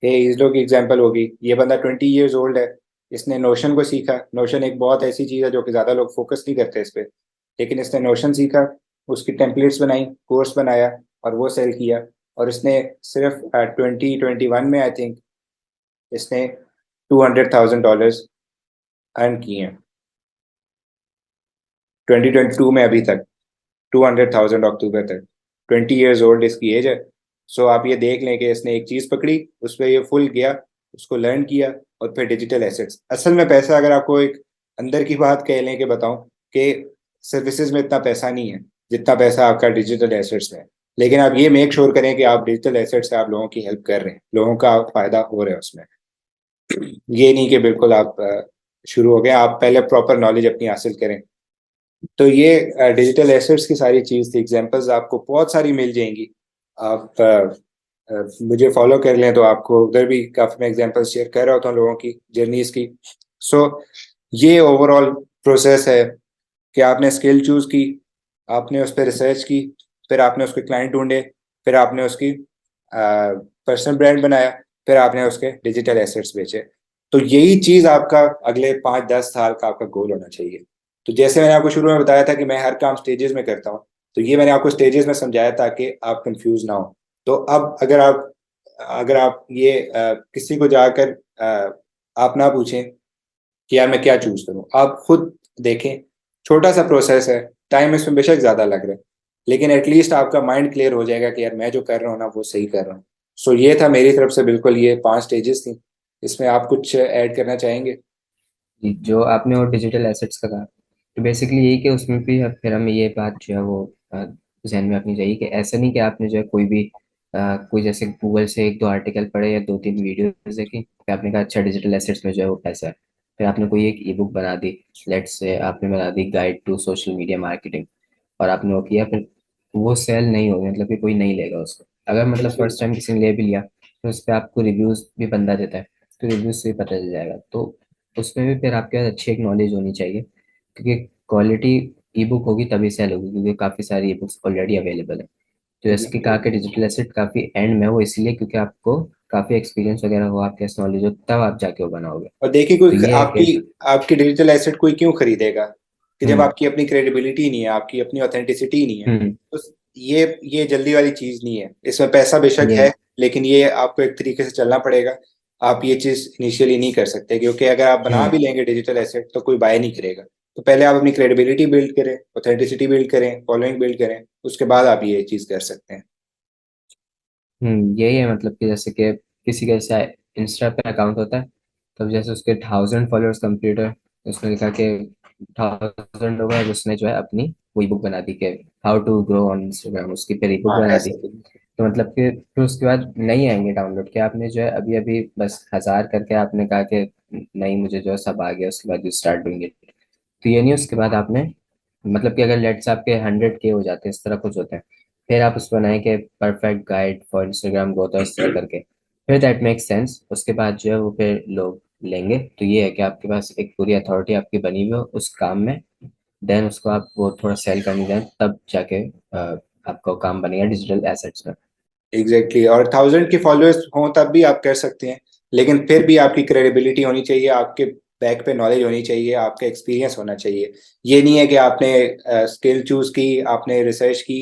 ये इजलो की एग्जांपल होगी। ये बंदा 20 ईयर्स ओल्ड है। इसने नोशन को सीखा। नोशन एक बहुत ऐसी चीज़ है जो कि ज़्यादा लोग फोकस नहीं करते इस पे, लेकिन इसने नोशन सीखा, उसकी टेम्पलेट्स बनाई, कोर्स बनाया और वो सेल किया। और इसने सिर्फ 2021 में आई थिंक इसने $200,000 अर्न किए हैं। 2022 में अभी तक 200,000 अक्टूबर तक। 20 ईयर्स ओल्ड इसकी एज है। सो आप ये देख लें कि इसने एक चीज़ पकड़ी, उस पर ये फुल गया, उसको लर्न किया, और फिर डिजिटल एसेट्स। असल में पैसा, अगर आपको एक अंदर की बात कह लें कि बताऊं, कि सर्विसेज में इतना पैसा नहीं है जितना पैसा आपका डिजिटल एसेट्स में है। लेकिन आप ये मेक श्योर करें कि आप डिजिटल एसेट्स से आप लोगों की हेल्प कर रहे हैं, लोगों का फायदा हो रहा है उसमें। ये नहीं कि बिल्कुल आप शुरू हो गए। आप पहले प्रॉपर नॉलेज अपनी हासिल करें। तो ये डिजिटल एसेट्स की सारी चीज़ थी। एग्जांपल्स आपको बहुत सारी मिल जाएंगी। आप मुझे फॉलो कर लें तो आपको उधर भी काफ़ी मैं एग्जांपल्स शेयर कर रहा होता हूँ लोगों की जर्नीज की। सो ये ओवरऑल प्रोसेस है कि आपने स्किल चूज़ की, आपने उस पर रिसर्च की, फिर आपने उसके क्लाइंट ढूंढे, फिर आपने उसकी पर्सनल ब्रांड बनाया, फिर आपने उसके डिजिटल एसेट्स बेचे। तो यही चीज़ आपका अगले 5-10 साल का आपका गोल होना चाहिए। तो जैसे मैंने आपको शुरू में बताया था कि मैं हर काम स्टेजेस में करता हूँ, तो ये मैंने आपको स्टेजेस में समझाया ताकि आप कंफ्यूज ना हो। तो अब अगर आप ये किसी को जाकर आप ना पूछें कि यार मैं क्या चूज करूं, आप खुद देखें। छोटा सा प्रोसेस है, टाइम इसमें बेशक ज्यादा लग रहा है, लेकिन एटलीस्ट आपका माइंड क्लियर हो जाएगा कि यार मैं जो कर रहा हूँ ना वो सही कर रहा हूँ। सो ये था मेरी तरफ से, बिल्कुल ये 5 स्टेजेस थी। इसमें आप कुछ ऐड करना चाहेंगे? जी, जो आपने वो डिजिटल एसेट्स का कहा, तो बेसिकली यही कि उसमें भी फिर हमें ये बात जो है वो जहन में रखनी चाहिए कि ऐसा नहीं कि आपने जो है कोई भी कोई जैसे गूगल से एक दो आर्टिकल पढ़े या दो तीन वीडियोस देखी, फिर आपने कहा अच्छा डिजिटल एसेट्स में जो है वो पैसा है, फिर आपने कोई एक ई बुक बना दी, लेट्स से आपने बना दी guide to social media marketing, और आपने वो किया, फिर वो सेल नहीं होगी, मतलब कि कोई नहीं लेगा उसको। अगर मतलब बिल्कुल। फर्स्ट टाइम किसी ने ले भी लिया तो उस पर आपको रिव्यूज़ भी बंदा देता है, तो रिव्यूज़ से भी पता चल जाएगा। तो उसमें भी फिर आपके पास अच्छी एक नॉलेज होनी चाहिए, क्योंकि क्वालिटी ई बुक होगी तभी सेल होगी, क्योंकि काफ़ी सारी ई बुक्स ऑलरेडी अवेलेबल है। तो जैसे कि कहा कि डिजिटल एसेट काफ़ी एंड में हो, इसलिए क्योंकि आपको काफ़ी एक्सपीरियंस वगैरह हो, आपके पास नॉलेज हो, तब आप जाके वो बनाओगे। और देखिए तो कोई ये है कि आपकी आपकी डिजिटल एसेट कोई क्यों खरीदेगा, कि जब हम्म आपकी अपनी क्रेडिबिलिटी नहीं है, आपकी अपनी ऑथेंटिसिटी नहीं है। हम्म तो ये जल्दी वाली चीज नहीं है, इसमें पैसा बेशक ये है, लेकिन ये आपको एक तरीके से चलना पड़ेगा। आप ये चीज इनिशियली नहीं कर सकते, क्योंकि अगर आप बना हम्म भी लेंगे डिजिटल एसेट तो कोई बाय नहीं करेगा। तो पहले आप अपनी क्रेडिबिलिटी बिल्ड करें, ऑथेंटिसिटी बिल्ड करें, फॉलोइंग बिल्ड करें, उसके बाद आप ये चीज कर सकते हैं। यही है, मतलब कि जैसे कि किसी का जैसे इंस्टा पे अकाउंट होता है, तब जैसे उसके 1000 फॉलोअर्स कंप्लीट है, उसने लिखा कि 1000 लोग हैं, उसने जो है अपनी वही बुक बना दी कि how to grow on Instagram, उसकी फिर बुक हाँ बना दी। ऐसे भी। तो मतलब कि फिर उसके बाद नहीं आएंगे डाउनलोड के, आपने जो है अभी अभी बस 1000 करके आपने कहा कि नहीं मुझे जो है सब आ गया, उसके बाद यू स्टार्ट डूइंग इट। तो ये नहीं, उसके बाद आपने मतलब कि अगर लेट्स आपके 100K हो जाते हैं, इस तरह कुछ होते हैं, फिर आप उस बनाए कि perfect guide for Instagram growth और इस तरह करके, फिर दैट मेक सेंस, उसके बाद जो है वो फिर लोग लेंगे। तो ये है कि आपके पास एक पूरी अथॉरिटी आपकी बनी हुई हो उस काम में, देन उसको आप वो थोड़ा सेल करने जाए, तब जाके आपका वो काम बनेगा डिजिटल एसेट्स में। Exactly exactly। और 1000 के फॉलोअर्स हों तब भी आप कर सकते हैं, लेकिन फिर भी आपकी क्रेडिबिलिटी होनी चाहिए, आपके बैक पे नॉलेज होनी चाहिए, आपका एक्सपीरियंस होना चाहिए। ये नहीं है कि आपने स्किल चूज की, आपने रिसर्च की,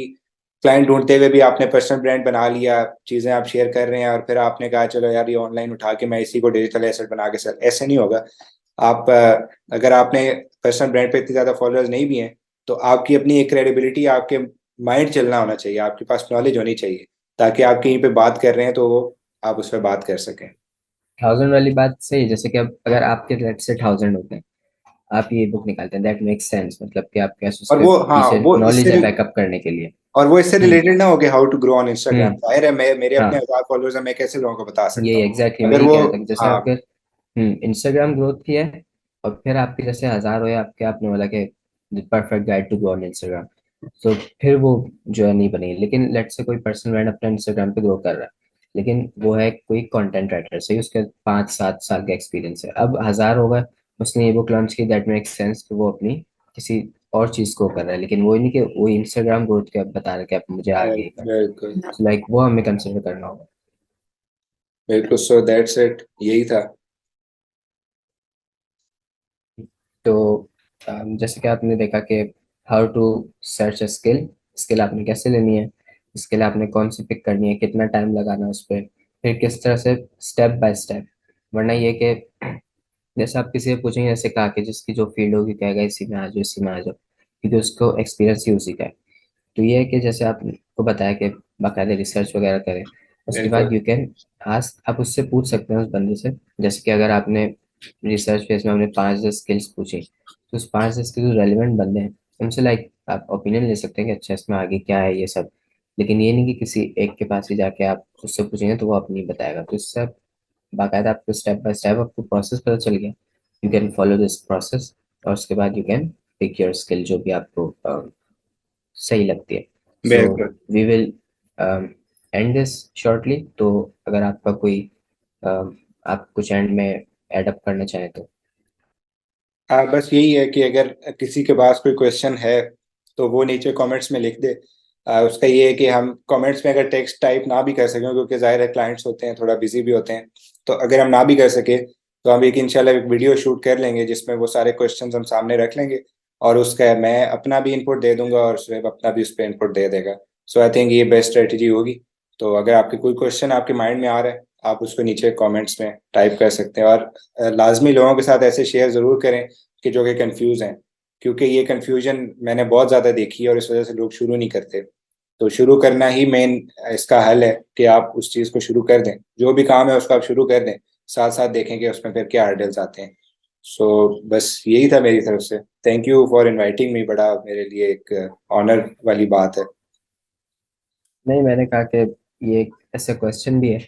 क्लाइंट ढूंढते हुए भी आपने पर्सनल ब्रांड बना लिया, चीज़ें आप शेयर कर रहे हैं और फिर आपने कहा चलो यार ये ऑनलाइन उठा के मैं इसी को डिजिटल एसेट बना के सर, ऐसे नहीं होगा। आप अगर आपने पर्सनल ब्रांड पे इतने ज़्यादा फॉलोअर्स नहीं भी हैं, तो आपकी अपनी एक क्रेडिबिलिटी, आपके माइंड चलना होना चाहिए, आपके पास नॉलेज होनी चाहिए, ताकि आप कहीं पे बात कर रहे हैं तो आप उस पर बात कर सकें। 1000 वाली बात सही है, जैसे कि अब अगर आपके लेट से 1000 होते हैं, आप ये बुक निकालते हैं, दैट मेक्स सेंस, मतलब कि आपके पास और उसके वो, हाँ पीछे वो नॉलेज है बैकअप करने के लिए। और वो इससे हम्म रिलेटेड ना हो कि how to grow on Instagram, hmm जाहिर है मैं मेरे अपने हाँ, 1000 फॉलोअर्स हैं, मैं कैसे लोगों को बता सकता यही हूँ। एग्जैक्टली मैं अगर यही वो, कह रहा था कि जैसे हाँ आपके इंस्टाग्राम ग्रोथ की है, और फिर आपके जैसे 1000 हो या आपके, आपने बोला कि perfect guide to grow on Instagram, तो फिर वो जो है नहीं बनेगी। लेकिन लेट से कोई पर्सनल ब्रांड अपना इंस्टाग्राम पे ग्रो कर रहा है, लेकिन वो है कोई कंटेंट राइटर से, उसके 5-7 साल का एक्सपीरियंस है, अब 1000 होगा, उसने ये बुक लॉन्च की, दैट मेक्स सेंस कि वो अपनी किसी और चीज को कर रहा है, लेकिन वो नहीं कि वो इंस्टाग्राम ग्रोथ के अब बता रहे कि अब मुझे आगे ही करना बिल्कुल है, लाइक वो हमें कंसिडर करना होगा। बिल्कुल। सो दैट्स इट, यही था। तो जैसे कि आपने देखा कि how to search a skill, skill आपने कैसे लेनी है, स्किल आपने कौन सी पिक करनी है, कितना टाइम लगाना है उस पर, फिर किस तरह से स्टेप बाय स्टेप। वरना ये कि जैसे आप किसी से पूछेंगे, जैसे कहा कि जिसकी जो फील्ड होगी कहेगा इसी में आ जाओ, इसी में आ जाओ, क्योंकि उसको एक्सपीरियंस ही उसी का है। तो ये है कि जैसे आपको बताया कि बाकायदा रिसर्च वगैरह करें, उसके बिल्कुल बाद यू कैन आस्क, आप उससे पूछ सकते हैं उस बंदे से। जैसे कि अगर आपने रिसर्च फेज में हमने 5-10 स्किल्स पूछी, तो उस 5-10 के जो रेलिवेंट बंदे हैं उनसे लाइक आप ओपिनियन ले सकते हैं कि अच्छा इसमें आगे क्या है ये सब। लेकिन ये नहीं कि किसी एक के पास ही जाके आप उससे पूछेंगे तो वो अपनी बताएगा, तो इससे बाकायदा आपको स्टेप बाय स्टेप आपको प्रोसेस पता चल गया, you can follow this process, और उसके बाद you can pick your skill जो भी आपको सही लगती है। सो बिल्कुल। We will end this shortly. तो अगर आपका कोई आप कुछ एंड में ऐड अप करना चाहें तो। हाँ बस यही है कि अगर किसी के पास कोई क्वेश्चन है तो वो नीचे कमेंट्स में लिख दे। उसका ये है कि हम कमेंट्स में अगर टेक्स्ट टाइप ना भी कर सकें, क्योंकि जाहिर है क्लाइंट्स होते हैं थोड़ा बिजी भी होते हैं, तो अगर हम ना भी कर सके तो हम एक इंशाल्लाह एक वीडियो शूट कर लेंगे जिसमें वो सारे क्वेश्चंस हम सामने रख लेंगे, और उसका मैं अपना भी इनपुट दे दूंगा और सुहेब अपना भी उस पर इनपुट दे देगा। सो आई थिंक ये बेस्ट स्ट्रेटजी होगी। तो अगर आपके कोई क्वेश्चन आपके माइंड में आ रहा है, आप उसको नीचे कमेंट्स में टाइप कर सकते हैं, और लाजमी लोगों के साथ ऐसे शेयर ज़रूर करें कि जो कि कंफ्यूज हैं, क्योंकि ये कंफ्यूजन मैंने बहुत ज़्यादा देखी है और इस वजह से लोग शुरू नहीं करते। तो शुरू करना ही मेन इसका हल है कि आप उस चीज़ को शुरू कर दें, जो भी काम है उसको आप शुरू कर दें, साथ साथ देखें कि उसमें फिर क्या हर्डल्स आते हैं। सो बस यही था मेरी तरफ से। Thank you for inviting me, बड़ा मेरे लिए एक ऑनर वाली बात है। नहीं, मैंने कहा कि ये एक ऐसा क्वेश्चन भी है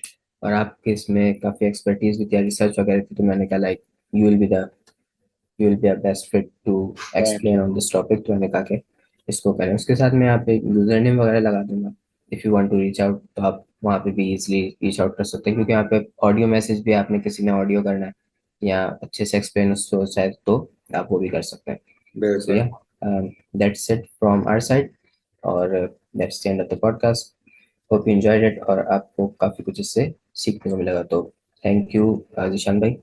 और आपके इसमें काफ़ी एक्सपर्टीज भी थी, रिसर्च वगैरह थी, तो मैंने कहा like you will be the you will be a best fit to explain on this topic, तो मैंने कहा कि इसको करें। उसके साथ मैं यहाँ पे यूजर नेम वगैरह लगा दूंगा, if you want to reach out तो आप वहाँ पे भी इजीली रीच आउट कर सकते हैं, क्योंकि यहाँ पे ऑडियो मैसेज भी आपने किसी ने ऑडियो करना है या अच्छे से एक्सप्लेन उसको शायद, तो आप वो भी कर सकते हैं। सो बिल्कुल। या that's it from our side, और that's the end of the podcast. Hope you enjoyed it और आपको काफ़ी कुछ इससे सीखने को मिलेगा। तो थैंक यू जिशान भाई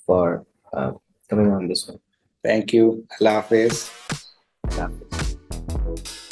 for coming on this one. Thank you. अल्लाह हाफिज़। अल्लाह हाफिज़।